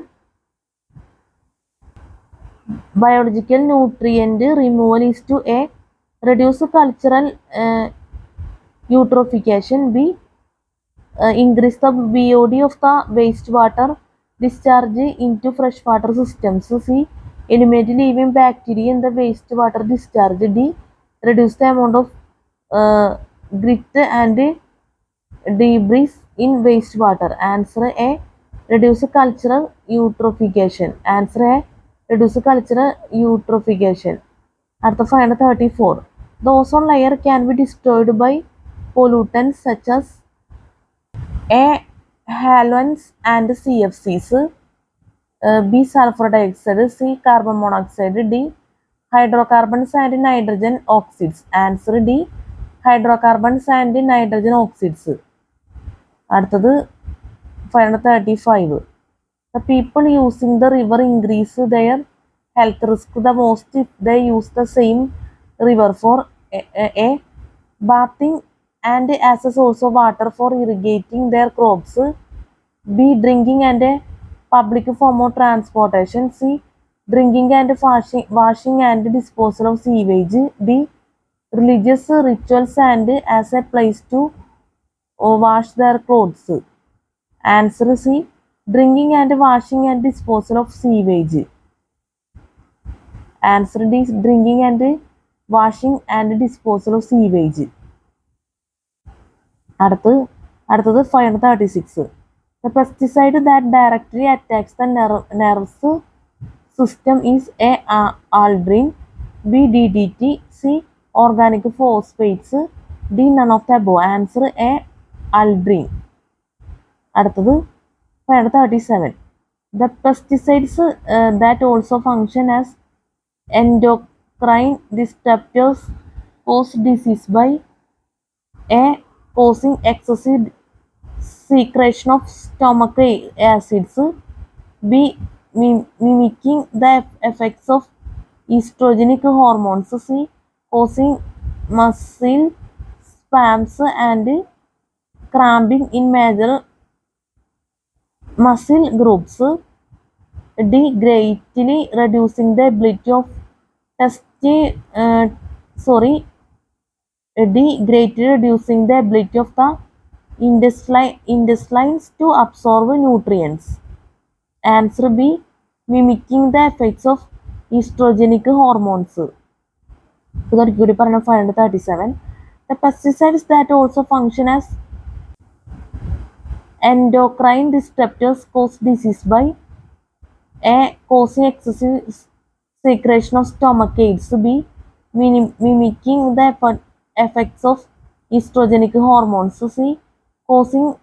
Speaker 1: nutrient removal is to A. Reduce cultural eutrophication. B. Increase the BOD of the wastewater discharge into freshwater systems. C. Eliminate living bacteria in the wastewater discharge. D. Reduce the amount of grit and debris in wastewater. Answer A. Reduce cultural eutrophication. Answer A. Reduce cultural eutrophication. At the 534. The ozone layer can be destroyed by pollutants such as A. Halogens and CFCs. B. Sulfur dioxide. C. Carbon monoxide. D. Hydrocarbons and nitrogen oxides. Answer D. Hydrocarbons and nitrogen oxides. അടുത്തത് 535. The people using the river increase their health risk the most if they use the same river for A. Bathing and as a source of water for irrigating their crops. B. Drinking and a public form of transportation. C. Drinking and washing and disposal of sewage. D. Religious rituals and as a place to wash their clothes. Answer C. Drinking and washing and disposal of sewage. Answer D. Drinking and washing and disposal of sewage. അടുത്തത് 536. The pesticide that directly attacks the nervous system is A. aldrin. B. DDT. C. Organic phosphates. D. None of the above. Answer A. aldrin. അടുത്തത് 537. The pesticides that also function as endocrine disruptors cause disease by A. Causing excessive secretion of stomach acids. B. Mimicking the effects of estrogenic hormones. C. Causing muscle spasms and cramping in major muscle groups. D. Greatly reducing the ability of greatly reducing the ability of the intestines to absorb nutrients. Answer B. Mimicking the effects of estrogenic hormones. 537. The pesticides that also function as endocrine disruptors cause disease by A. Causing excessive secretion of stomach acids. B. Mimicking the effects of estrogenic hormones. C. Causing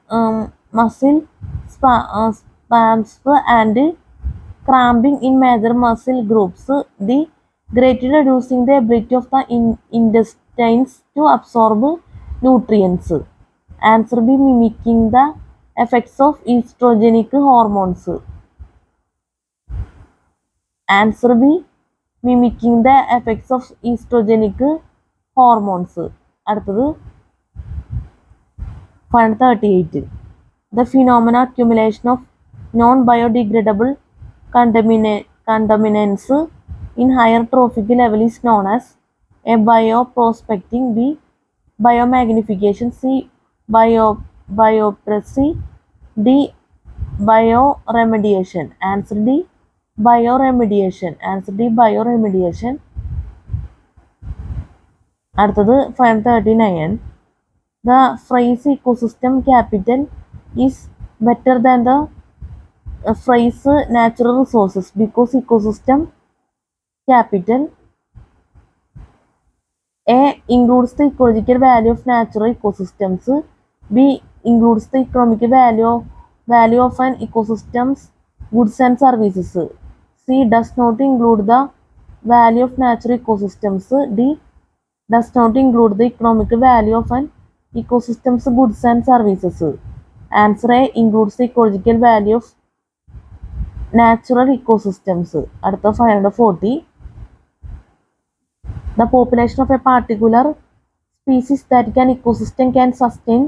Speaker 1: muscle spasms and cramping in major muscle groups. D. Greatly reducing the ability of the intestines to absorb nutrients. Answer B. Mimicking the effects of estrogenic hormones. Answer B. Mimicking the effects of estrogenic hormones. അടുത്തത് 538. The phenomena accumulation of non-biodegradable contaminants in higher trophic level is known as A. Bioprospecting. B. Biomagnification. C. Biopiracy. D. Bioremediation. Answer D. Bioremediation. Answer D. Bioremediation. അടുത്തത് 539. The phrase ecosystem capital is better than the phrase natural resources because ecosystem capital A. includes the ecological value of natural ecosystems. B. includes the economic value of an ecosystem's goods and services. C. does not include the value of natural ecosystems. D. does not include the economic value of an ecosystem's goods and services. Answer A. includes the ecological value of natural ecosystems. അടുത്ത 540. The population of a particular species that an ecosystem can sustain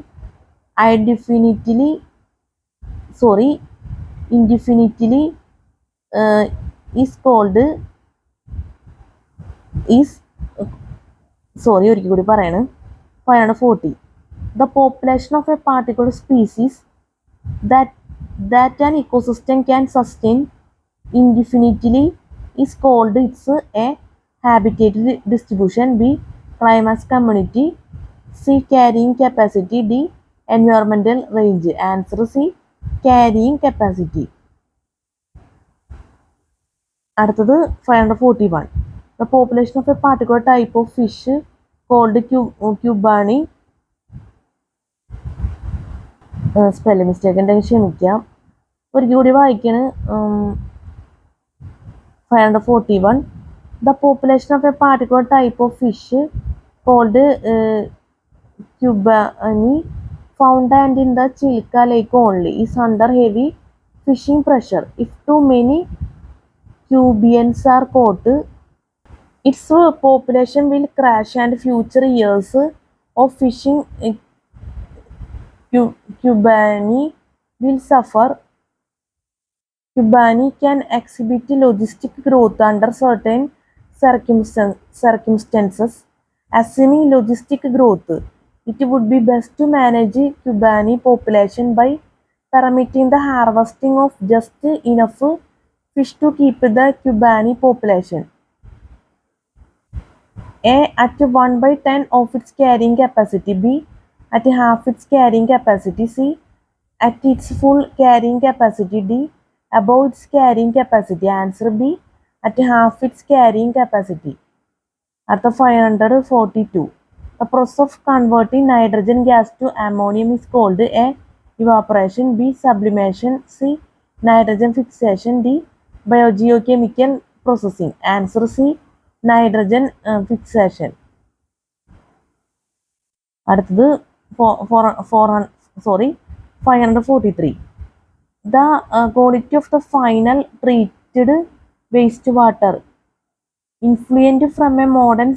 Speaker 1: indefinitely is called ഒരിക്കൽ കൂടി പറയാണ് 540. The population of a particular species that an ecosystem can sustain indefinitely is called its A. habitat distribution. B. climax community. C. carrying capacity. D. environmental range. Answer C. carrying capacity. അടുത്തത് 541. The population of a particular type of fish called cubani. Spelling mistake ഉണ്ടെങ്കിൽ ക്ഷമിക്കാം. ഒരിക്കൽ കൂടി വായിക്കാണ്. 541. The population of a particular type of fish called cubani found and in the Chilka Lake only is under heavy fishing pressure. If too many cubians are caught, its population will crash and future years of fishing cubani will suffer. Cubani can exhibit logistic growth under certain circumstances. Assuming logistic growth, it would be best to manage cubani population by permitting the harvesting of just enough fish to keep the cubani population A. at 1/10 of its carrying capacity. B. at half its carrying capacity. C. at its full carrying capacity. D. above its carrying capacity. Answer B. at half its carrying capacity. At the 542. The process of converting nitrogen gas to ammonium is called A. evaporation. B. sublimation. C. nitrogen fixation. D. biogeochemical processing. Answer C. nitrogen fixation. അടുത്തത് 543. The quality of the final treated wastewater influent from a modern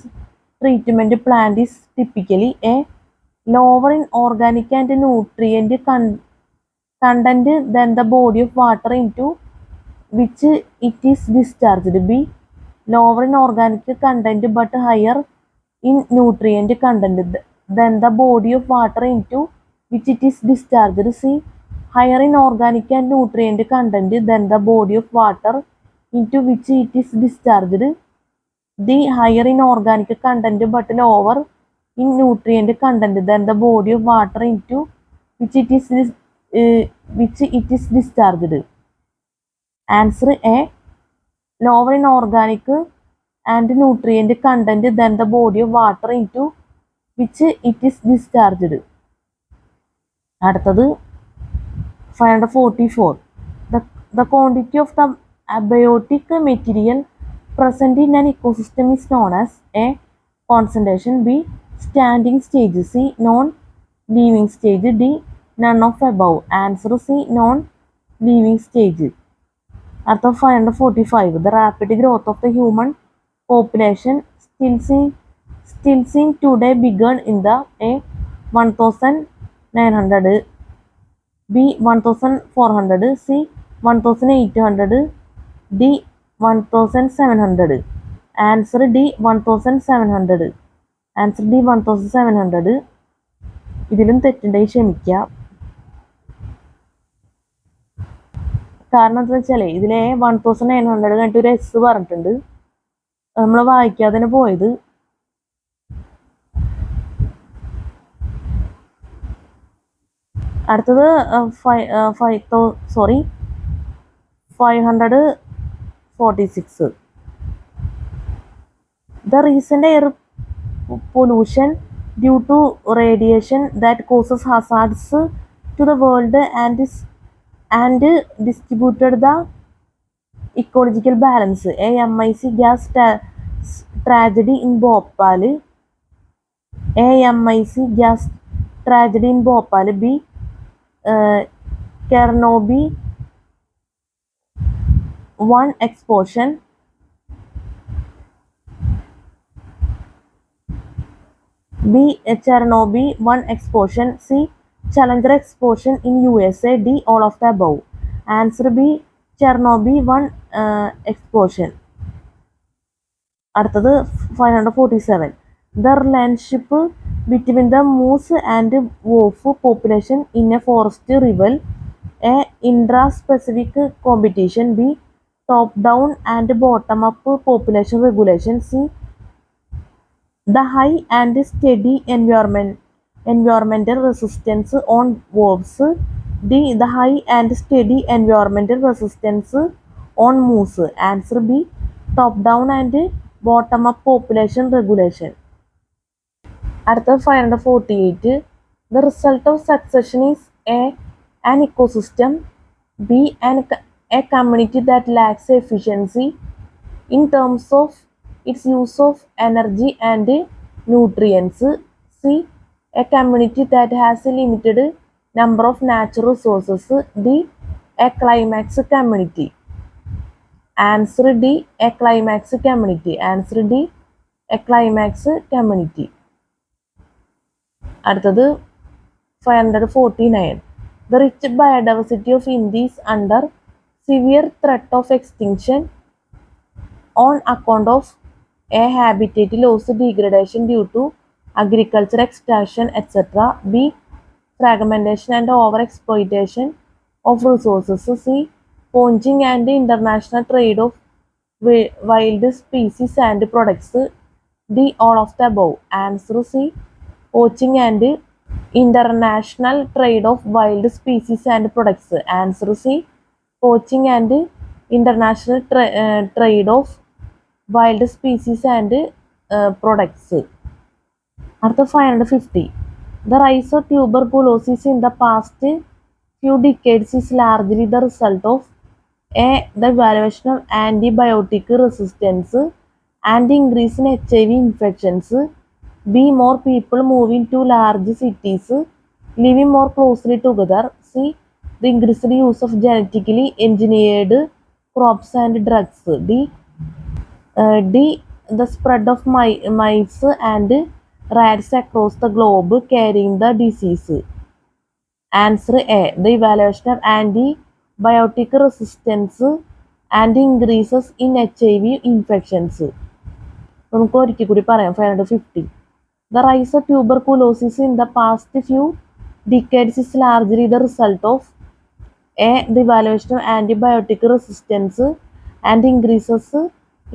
Speaker 1: treatment plant is typically A. lower in organic and nutrient content than the body of water into which it is discharged. B. lower in organic content but higher in nutrient content than the body of water into which it is discharged. C. higher in organic and nutrient content than the body of water into which it is discharged. D. higher in organic content but lower in nutrient content than the body of water into which it is discharged. Answer A. Lower in organic and nutrient content than the body of water into which it is discharged. അടുത്തത് 544. The quantity of the abiotic material present in an ecosystem is known as A. Concentration, B. Standing stage, C. Non-living stage, D. None of above. Answer C. Non-living stage. അടുത്ത 545. The rapid growth of the human population still seen today began in the A. 1900, B. 1400, C. 1800, D. 1700. Answer D. 1700. Answer D. 1700. ഇതിലും തെറ്റുണ്ടെങ്കിൽ ക്ഷമിക്കുക. കാരണം എന്താ വെച്ചാൽ ഇതിലെ 1900 കഴിഞ്ഞിട്ട് ഒരു എസ് പറഞ്ഞിട്ടുണ്ട്, നമ്മൾ വായിക്കാതെ തന്നെ പോയത്. അടുത്തത് 546. The recent air pollution due to radiation that causes hazards to the world and distributed the ecological balance. A. MIC gas tragedy in Bhopal. A. MIC gas tragedy in Bhopal. B. Chernobyl 1 explosion. B. Chernobyl 1 explosion. C. Challenger explosion in USA. D. All of the above. Answer B. Chernobyl 1 explosion. അടുത്തത് 547. The relationship between the moose and wolf population in a forest rival. A. Intra-specific competition. B. Top-down and bottom-up population regulation. C. The high and steady environmental resistance on wolves. D. The high and steady environmental resistance on moose. Answer B. Top-down and bottom-up population regulation. അടുത്ത 548. The result of succession is A. An ecosystem. B. A community that lacks efficiency in terms of its use of energy and nutrients. C. A community that has a limited number of natural resources. D. A climax community. Answer D. A climax community. Answer D. A climax community. അടുത്തത് 549. The rich biodiversity of India is under severe threat of extinction on account of A. Habitat loss, degradation due to agriculture extraction, etc. B. Fragmentation and overexploitation of resources. C. Poaching and international trade of wild species and products. D. All of the above. Answer C. Poaching and international trade of wild species and products. Answer C. Poaching and international trade of wild species and products. അടുത്ത 550. The rise of tuberculosis in the past few decades is largely the result of A. The evaluation of antibiotic resistance and increase in HIV infections. B. More people moving to large cities, living more closely together. C. The increased use of genetically engineered crops and drugs. D. The spread of mice and rats across the globe carrying the disease. Answer A. The evaluation of antibiotic resistance and increases in HIV infections. നമുക്ക് ഒരിക്കൽ കൂടി പറയാം. 550. The rise of tuberculosis in the past few decades is largely the result of A. The evaluation of antibiotic resistance and increases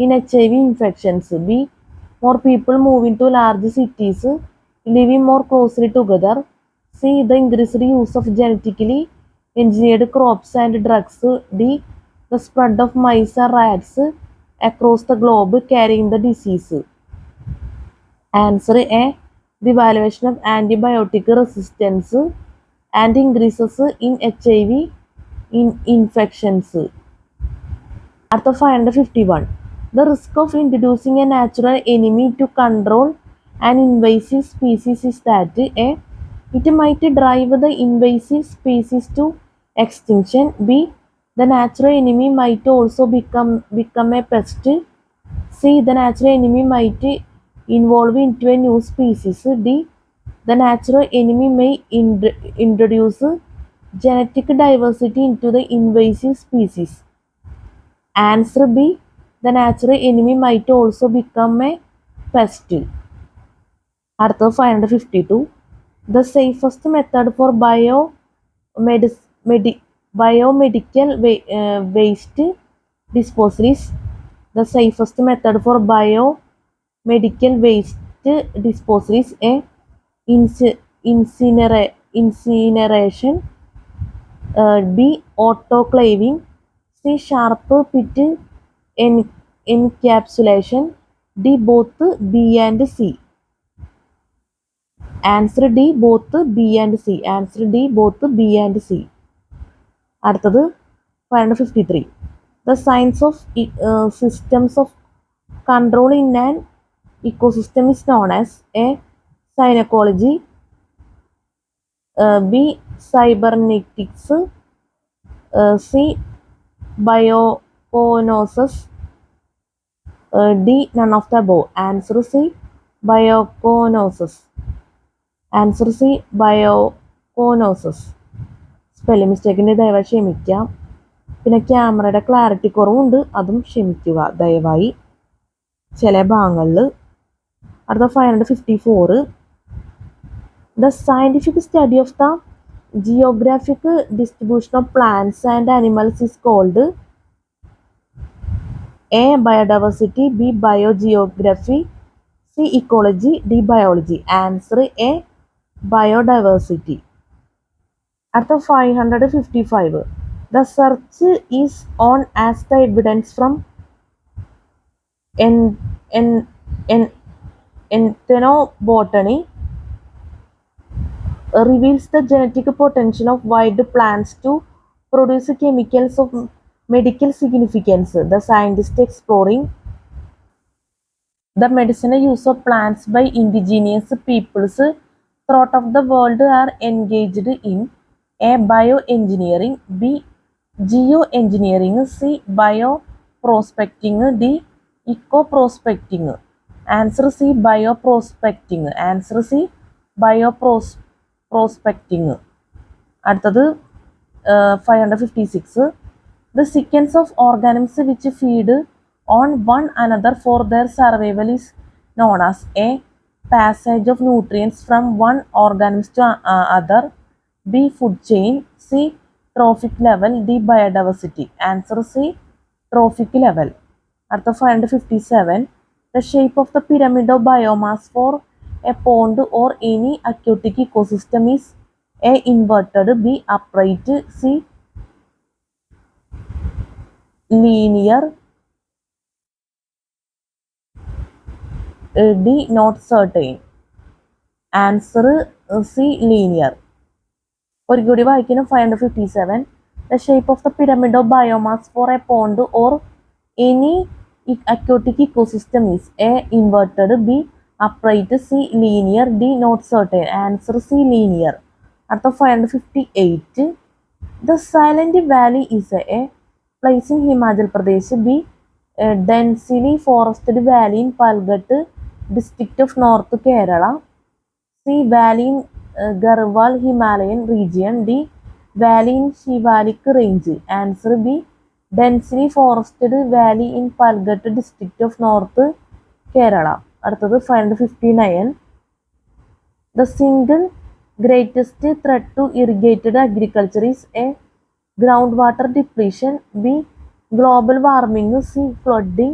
Speaker 1: in HIV infections. B. More people moving to large cities, living more closely together. C. The increased use of genetically engineered crops and drugs. D. the spread of mice or rats across the globe carrying the disease. Answer A. The evaluation of antibiotic resistance and increases in HIV infections. Artha 551. The risk of introducing a natural enemy to control an invasive species is that A. It might drive the invasive species to extinction. B. The natural enemy might also become a pest. C. The natural enemy might evolve into a new species. D. The natural enemy may introduce genetic diversity into the invasive species. Answer B. The natural enemy might also become a pest. Artha 552. The safest method for biomedical waste disposal is the safest method for biomedical waste disposal is A. Incineration, B. Autoclaving, C. Sharp pit encapsulation, D. Both B and C. Answer D. Both B and C. Answer D. Both B and C. അടുത്തത് 553. The science of systems of control in an ecosystem is known as A. Synecology, B. Cybernetics, C. Bioconosis, D. None of the above. Answer C. Bioconosis. Answer C. Bioconosis. Spelling മിസ്റ്റേക്കിൻ്റെ ദയവായി ക്ഷമിക്കാം. പിന്നെ ക്യാമറയുടെ clarity കുറവുണ്ട്, അതും ക്ഷമിക്കുക ദയവായി ചില ഭാഗങ്ങളിൽ. അടുത്ത 554. The scientific study of the geographic distribution of plants and animals is called A. Biodiversity, B. Biogeography, C. Ecology, D. Biology. Answer A. Biodiversity. At the 555. The search is on as the evidence from ethnobotany reveals the genetic potential of wild plants to produce chemicals of medical significance. The scientists exploring the medicinal use of plants by indigenous peoples throughout of the world are engaged in A. Bioengineering, B. Geoengineering, C. Bioprospecting, D. Ecoprospecting. Answer C. Bioprospecting. Answer C. Bioprospecting. അടുത്തത് 556. The sequence of organisms which feed on one another for their survival is known as A. Passage of nutrients from one organism to other, B. Food chain, C. Trophic level, D. Biodiversity. Answer C. Trophic level. അടുത്ത 557. The shape of the pyramid of biomass for a pond or any aquatic ecosystem is A. Inverted, B. Upright, C. Linear, D. Not certain. Answer C. Linear. ഒരു കൂടി വായിക്കുന്നു 557. The shape of the pyramid of biomass for a pond or any aquatic ecosystem is A. Inverted, B. Upright, C. Linear, D. Not certain. Answer C. Linear. അടുത്ത 558. The Silent Valley is A. Place in Himachal Pradesh, B. Densely forested valley in Palghat district of North Kerala, C. Valley in Garhwal Himalayan region, D. Valley in Shivalik range. Answer B. Densely forested valley in Palghat district of North Kerala. അടുത്തത് 559. The single greatest threat to irrigated agriculture is A. Groundwater depletion, B. Global warming, C. Flooding,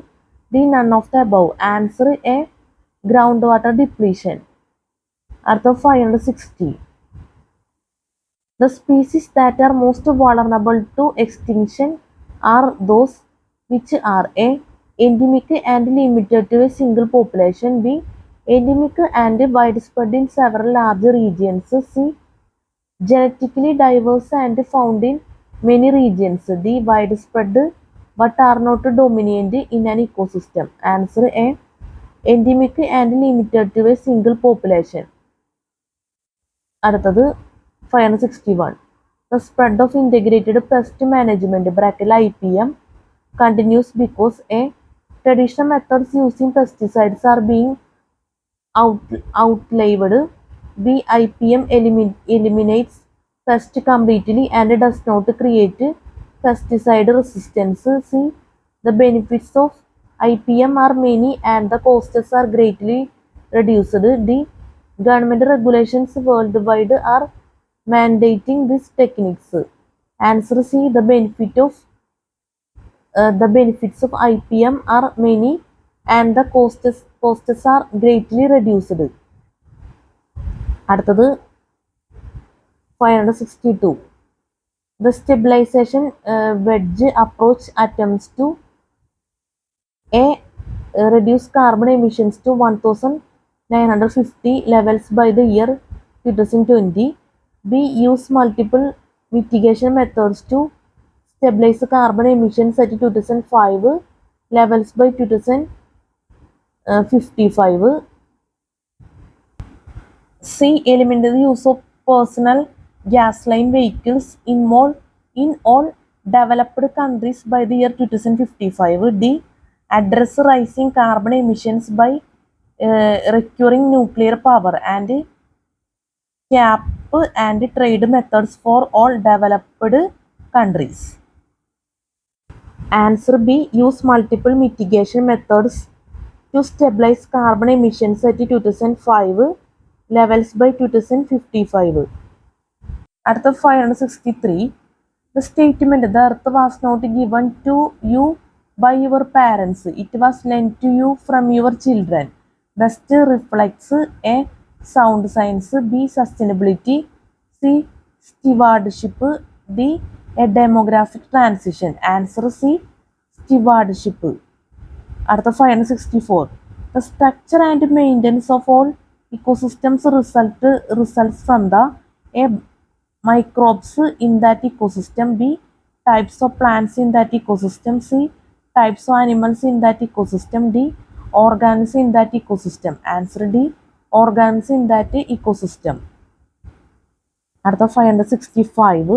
Speaker 1: D. None of the above. Answer A. Groundwater depletion. അടുത്ത 560. The species that are most vulnerable to extinction are those which are A. Endemic and limited to a single population. B. Endemic and widespread in several large regions. C. Genetically diverse and found in many regions. D. Widespread but are not dominant in an ecosystem. Answer A. Endemic and limited to a single population. അടുത്തത് 561. The spread of integrated pest management (IPM) continues because A. Traditional methods using pesticides are being outlawed. B. IPM eliminates pest completely and does not create pesticide resistance. C. The benefits of IPM are many and the costs are greatly reduced. D. Government regulations worldwide are mandating these techniques. Answer C. The benefits of IPM are many and the costs are greatly reduced. അടുത്തത് 562. The stabilization wedge approach attempts to A. Reduce carbon emissions to 1950 levels by the year 2020. B. Use multiple mitigation methods to stabilize carbon emissions at 2005 levels by 2055. C. Eliminate the use of personal gasoline vehicles in all developed countries by the year 2055. D. Address rising carbon emissions by recurring nuclear power and cap and trade methods for all developed countries. Answer B. Use multiple mitigation methods to stabilize carbon emissions at 2005 levels by 2055. അടുത്ത 563. The statement the earth was not given to you by your parents, it was lent to you from your children, best reflects A. Sound science. B. Sustainability. C. Stewardship. D. A demographic transition. Answer C. Stewardship. അടുത്ത 564. The structure and maintenance of all ecosystems results from the A. Microbes in that ecosystem. B. Types of plants in that ecosystem. C. Types of animals in that ecosystem. D. Organs in that ecosystem. Answer D. Organs in that ecosystem. അടുത്ത 565.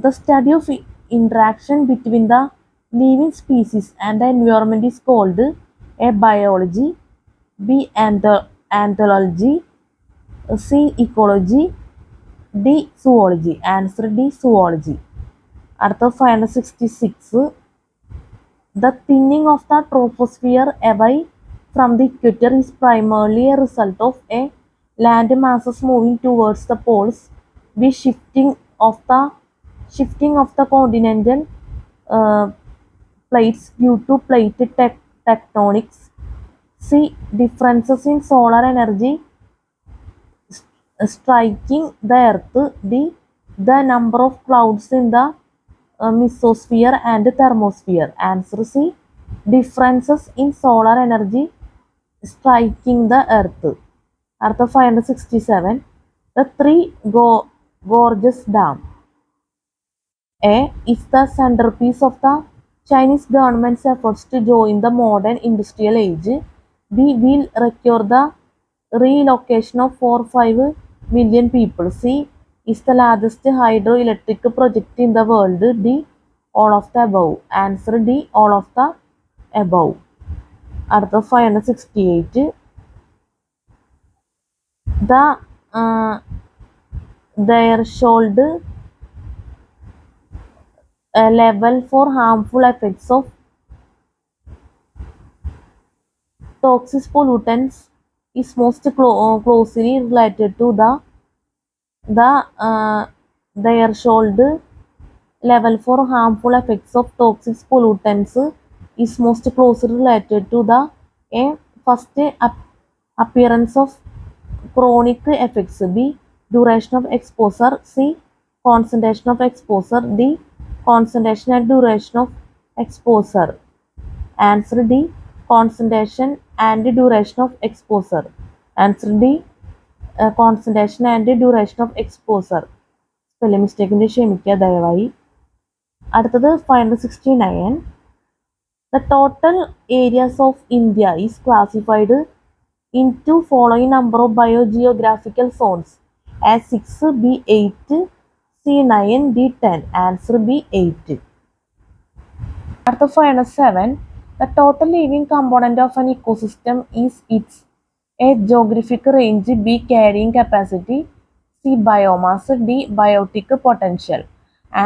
Speaker 1: The study of interaction between the living species and the environment is called A. Biology. B. Anthropology. C. Ecology. D. Zoology. Answer D. Zoology. അടുത്ത 566. The thinning of the troposphere away from the equator is primarily a result of A. Land masses moving towards the poles. B. Shifting of the continental plates due to plate tectonics. C. Differences in solar energy striking the earth. D. The number of clouds in the mesosphere and thermosphere. Answer C. Differences in solar energy striking the earth. അടുത്ത 567. The Three Gorges Dam. A. Is the centerpiece of the Chinese government's efforts to join the modern industrial age. B. Will require the relocation of 4-5 million people. C. Is the largest hydroelectric project in the world. D. All of the above. Answer D. All of the above. അടുത്ത 568. The threshold level for harmful effects of toxic pollutants is most closely related to the threshold level for harmful effects of toxic pollutants is most closely related to the A. First appearance of chronic effects. B. Duration of exposure. C. Concentration of exposure. D. concentration and duration of exposure. Answer D, concentration and duration of exposure. Answer D, concentration and duration of exposure. Spelling മിസ്റ്റേക്കിൻ്റെ ക്ഷമിക്കുക ദയവായി. അടുത്തത് 569. The total areas of India is classified into following number of biogeographical zones: A6, B8, C9, D10. Answer B8. അടുത്ത 507. The total living component of an ecosystem is its A. Geographic range, B. Carrying capacity, C. Biomass, D. Biotic potential.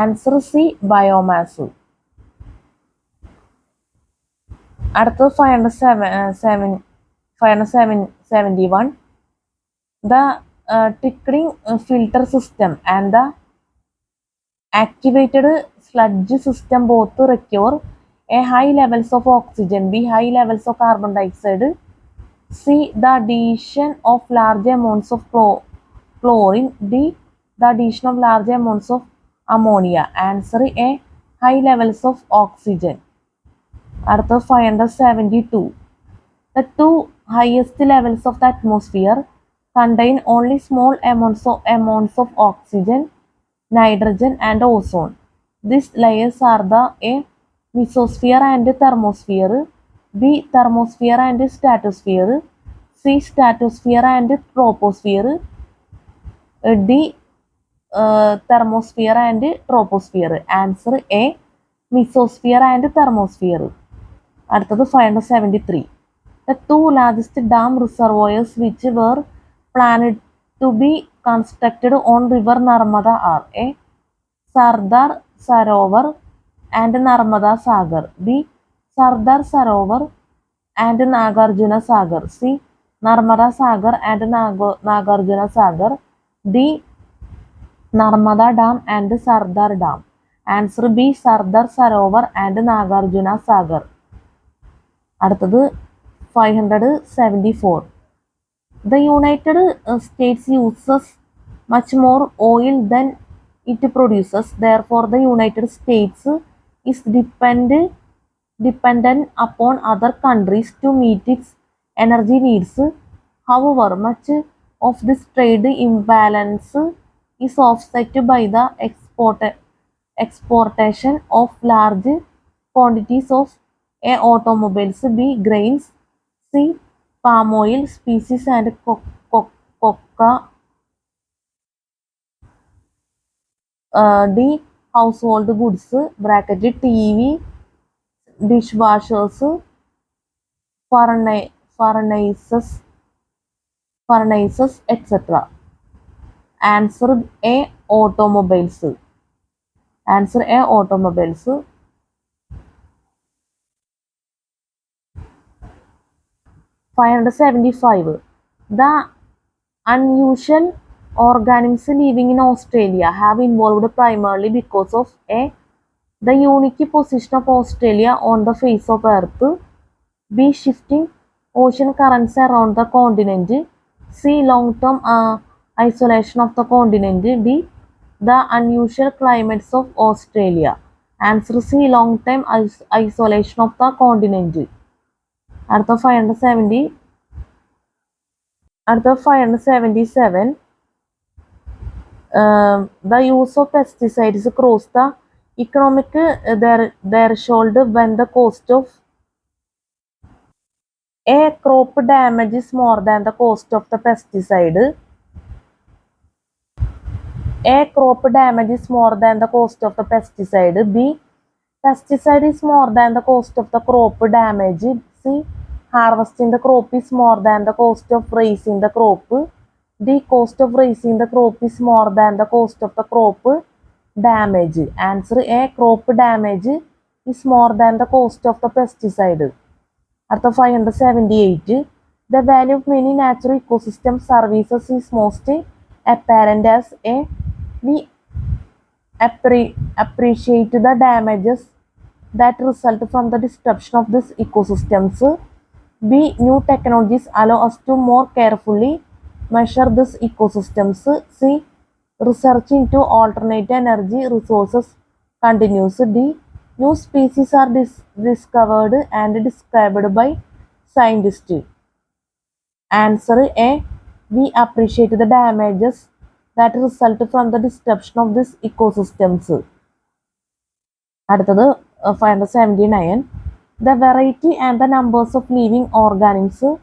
Speaker 1: Answer C. Biomass. അടുത്ത 571. The trickling filter system and the activated sludge system both recover A. High levels of oxygen, B. High levels of carbon dioxide, C. The addition of large amounts of chlorine, D. The addition of large amounts of ammonia. Answer A. High levels of oxygen. അടുത്ത 572. The two highest levels of the atmosphere contain only small amounts of oxygen, nitrogen, and ozone. These layers are the A. Mesosphere and thermosphere, B. Thermosphere and stratosphere, C. Stratosphere and troposphere, D. Thermosphere and troposphere. Answer A. Mesosphere and thermosphere. അടുത്തത് 573. The two largest dam reservoirs which were planned to be constructed on river Narmada are A. Sardar Sarovar and Narmada Sagar, B. Sardar Sarovar and Nagarjuna Sagar, C. Narmada Sagar and Nagarjuna Sagar, D. Narmada Dam and Sardar Dam. Answer B. Sardar Sarovar and Nagarjuna Sagar. അടുത്തത് 574. The United States uses much more oil than it produces. Therefore, the United States is dependent upon other countries to meet its energy needs. However, much of this trade imbalance is offset by the exportation of large quantities of A. Automobiles, B. Grains, C. Palm oil species and coca, D. Household goods bracket TV, dishwashers, furnaces, etc. Answer A. Automobiles. Answer A. Automobiles. 575. The unusual organisms living in Australia have evolved primarily because of A. The unique position of Australia on the face of Earth, B. Shifting ocean currents around the continent, C. Long-term isolation of the continent, D. The unusual climates of Australia. Answer C. Long-term isolation of the continent. അടുത്ത 577. The use of pesticides cross the economic threshold when the cost of A. Crop damage is more than the cost of the pesticide. A. Crop damage is more than the cost of the pesticide. B. Pesticide is more than the cost of the crop damage. C. Harvesting the crop is more than the cost of raising the crop. The cost of raising the crop is more than the cost of the crop damage. Answer A. Crop damage is more than the cost of the pesticide. അടുത്ത 578. The value of many natural ecosystem services is most apparent as A. We appreciate the damages that result from the destruction of these ecosystems. B. New technologies allow us to more carefully measure these ecosystems. C. Research into alternate energy resources continues. D. New species are discovered and described by scientists. Answer A. We appreciate the damages that result from the disruption of these ecosystems. അടുത്തത് 579. The variety and the numbers of living organisms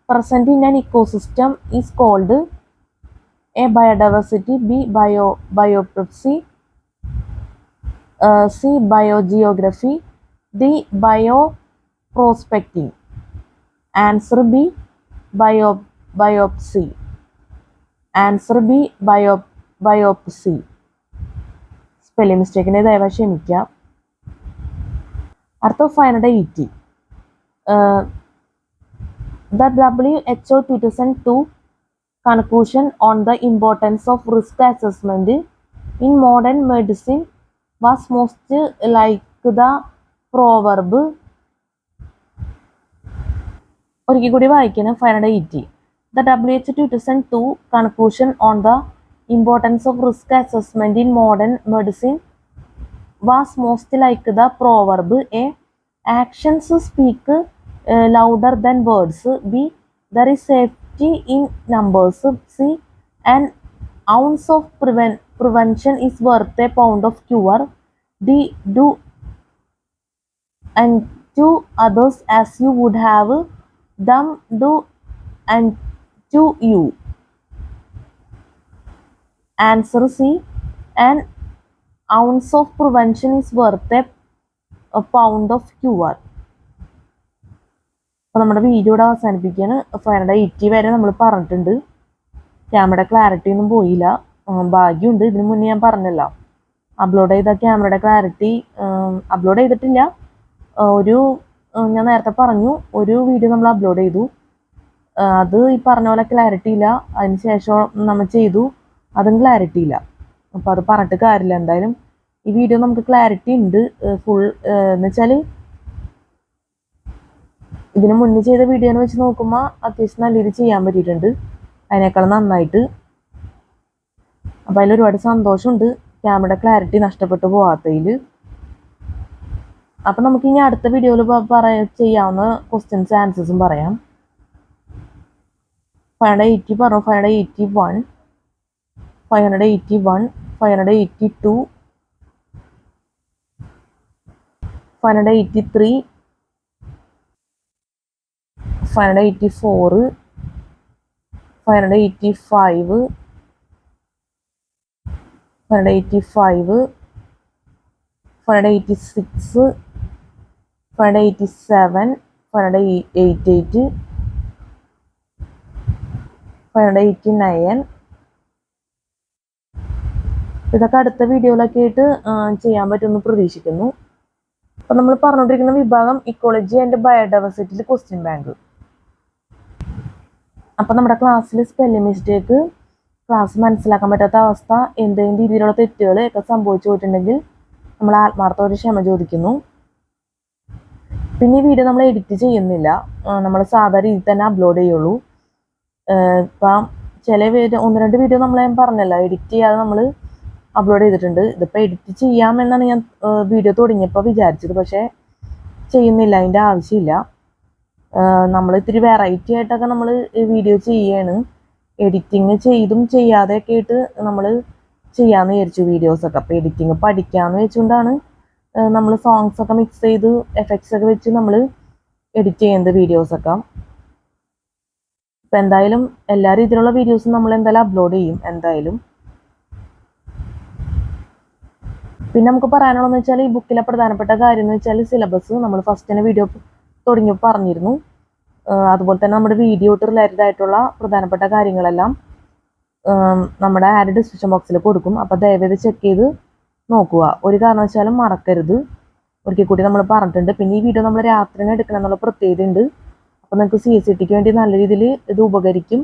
Speaker 1: present in an ecosystem is called A. Biodiversity, B. Biodiversity, C. Biogeography, D. Bioprospecting. Answer B. Biopsy. Answer B. Biopsy. Spelling മിസ്റ്റേക്കിനെ ദയവായി ക്ഷമിക്കുക. അടുത്ത 580. The WHO 2002 conclusion on the importance of risk assessment in modern medicine was most like the proverb. ഒരിക്കൽ കൂടി വായിക്കണം. 580. The WHO 2002 conclusion on the importance of risk assessment in modern medicine was most like the proverb. A. Actions speak louder than words. B. There is safety in numbers. C. An ounce of prevention is worth a pound of cure. D. Do unto others as you would have them do unto you. Answer C. An ounce of prevention is worth a pound of cure. അപ്പോൾ നമ്മുടെ വീഡിയോയുടെ അവസാനിപ്പിക്കുകയാണ്. 580 വരെ നമ്മൾ പറഞ്ഞിട്ടുണ്ട്. ക്യാമറയുടെ clarity ഒന്നും പോയില്ല. ഭാഗ്യമുണ്ട്, ഇതിനു മുന്നേ ഞാൻ പറഞ്ഞല്ലോ അപ്ലോഡ് ചെയ്ത ക്യാമറയുടെ ക്ലാരിറ്റി അപ്ലോഡ് ചെയ്തിട്ടില്ല. ഞാൻ നേരത്തെ പറഞ്ഞു ഒരു വീഡിയോ നമ്മൾ അപ്ലോഡ് ചെയ്തു, അത് ഈ പറഞ്ഞ പോലെ ക്ലാരിറ്റി ഇല്ല. അതിന് ശേഷം നമ്മൾ ചെയ്തു, അതും ക്ലാരിറ്റി ഇല്ല. അപ്പോൾ അത് പറഞ്ഞിട്ട് കാര്യമില്ല. എന്തായാലും ഈ വീഡിയോ നമുക്ക് ക്ലാരിറ്റി ഉണ്ട് ഫുൾ. എന്ന് വെച്ചാൽ ഇതിന് മുന്നേ ചെയ്ത വീഡിയോനെ വെച്ച് നോക്കുമ്പോൾ അത്യാവശ്യം നല്ല രീതിയിൽ ചെയ്യാൻ പറ്റിയിട്ടുണ്ട്, അതിനേക്കാൾ നന്നായിട്ട്. അപ്പോൾ അതിൽ ഒരുപാട് സന്തോഷമുണ്ട് ക്യാമറയുടെ ക്ലാരിറ്റി നഷ്ടപ്പെട്ടു പോകാത്തതിൽ. അപ്പം നമുക്ക് ഇനി അടുത്ത വീഡിയോയിൽ ചെയ്യാവുന്ന ക്വസ്റ്റ്യൻസ് ആൻസേഴ്സും പറയാം. 580 പറഞ്ഞു, 581, 582, 583, 584, 585, 586, 587, 588, 589. ഇതൊക്കെ അടുത്ത വീഡിയോയിലൊക്കെ ആയിട്ട് ചെയ്യാൻ പറ്റുമെന്ന് പ്രതീക്ഷിക്കുന്നു. അപ്പം നമ്മൾ പറഞ്ഞുകൊണ്ടിരിക്കുന്ന വിഭാഗം ഇക്കോളജി ആൻഡ് ബയോഡൈവേഴ്സിറ്റിയിൽ ക്വസ്റ്റ്യൻ ബാങ്ക്. അപ്പം നമ്മുടെ ക്ലാസ്സിൽ സ്പെല്ലിംഗ് മിസ്റ്റേക്ക്, ക്ലാസ് മനസ്സിലാക്കാൻ പറ്റാത്ത അവസ്ഥ, എന്തെങ്കിലും രീതിയിലുള്ള തെറ്റുകൾ ഒക്കെ സംഭവിച്ചു പോയിട്ടുണ്ടെങ്കിൽ നമ്മൾ ആത്മാർത്ഥമായിട്ട് ക്ഷമ ചോദിക്കുന്നു. പിന്നെ ഈ വീഡിയോ നമ്മൾ എഡിറ്റ് ചെയ്യുന്നില്ല, നമ്മൾ സാധാരണ രീതിയിൽ തന്നെ അപ്ലോഡ് ചെയ്യുള്ളൂ. ഇപ്പം ചില വീഡിയോ 1-2 വീഡിയോ നമ്മൾ ഞാൻ പറഞ്ഞല്ലോ എഡിറ്റ് ചെയ്യാതെ നമ്മൾ അപ്ലോഡ് ചെയ്തിട്ടുണ്ട്. ഇതിപ്പോൾ എഡിറ്റ് ചെയ്യാമെന്നാണ് ഞാൻ വീഡിയോ തുടങ്ങിയപ്പോൾ വിചാരിച്ചത്, പക്ഷേ ചെയ്യുന്നില്ല, അതിൻ്റെ ആവശ്യമില്ല. നമ്മൾ ഇത്തിരി വെറൈറ്റി ആയിട്ടൊക്കെ നമ്മൾ വീഡിയോ ചെയ്യുകയാണ്. എഡിറ്റിങ് ചെയ്തും ചെയ്യാതെയൊക്കെ ആയിട്ട് നമ്മൾ ചെയ്യാമെന്ന് വിചാരിച്ചു വീഡിയോസൊക്കെ. അപ്പോൾ എഡിറ്റിങ് പഠിക്കാമെന്ന് വെച്ചുകൊണ്ടാണ് നമ്മൾ സോങ്സൊക്കെ മിക്സ് ചെയ്ത് എഫക്ട്സ് ഒക്കെ വെച്ച് നമ്മൾ എഡിറ്റ് ചെയ്യുന്നത് വീഡിയോസൊക്കെ. അപ്പോൾ എന്തായാലും എല്ലാ രീതിയിലുള്ള വീഡിയോസും നമ്മൾ എന്തായാലും അപ്ലോഡ് ചെയ്യും എന്തായാലും. പിന്നെ നമുക്ക് പറയാനുള്ളതെന്ന് വെച്ചാൽ ഈ ബുക്കിലെ പ്രധാനപ്പെട്ട കാര്യം എന്ന് വെച്ചാൽ സിലബസ് നമ്മൾ ഫസ്റ്റ് തന്നെ വീഡിയോ തുടങ്ങിയപ്പോൾ പറഞ്ഞിരുന്നു. അതുപോലെ തന്നെ നമ്മുടെ വീഡിയോട്ട് റിലേറ്റഡ് ആയിട്ടുള്ള പ്രധാനപ്പെട്ട കാര്യങ്ങളെല്ലാം നമ്മുടെ ആഡ് ഡിസ്ക്രിപ്ഷൻ ബോക്സിൽ കൊടുക്കും. അപ്പോൾ ദയവേത് ചെക്ക് ചെയ്ത് നോക്കുക, ഒരു കാരണവശാലും മറക്കരുത്. ഒരിക്കൽ കൂടി നമ്മൾ പറഞ്ഞിട്ടുണ്ട്. പിന്നെ ഈ വീഡിയോ നമ്മൾ രാത്രി എടുക്കണം എന്നുള്ള പ്രത്യേകത ഉണ്ട്. അപ്പോൾ നിങ്ങൾക്ക് CSETക്ക് വേണ്ടി നല്ല രീതിയിൽ ഇത് ഉപകരിക്കും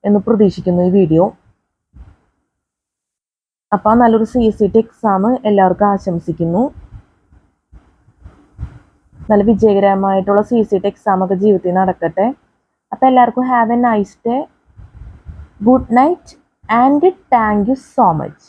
Speaker 1: എന്ന് പ്രതീക്ഷിക്കുന്നു ഈ വീഡിയോ. അപ്പോൾ നല്ലൊരു CSET എക്സാം എല്ലാവർക്കും ആശംസിക്കുന്നു. നല്ല വിജയകരമായിട്ടുള്ള CSET എക്സാമൊക്കെ ജീവിതത്തിൽ നടക്കട്ടെ. അപ്പോൾ എല്ലാവർക്കും have A nice day, good night and thank you so much.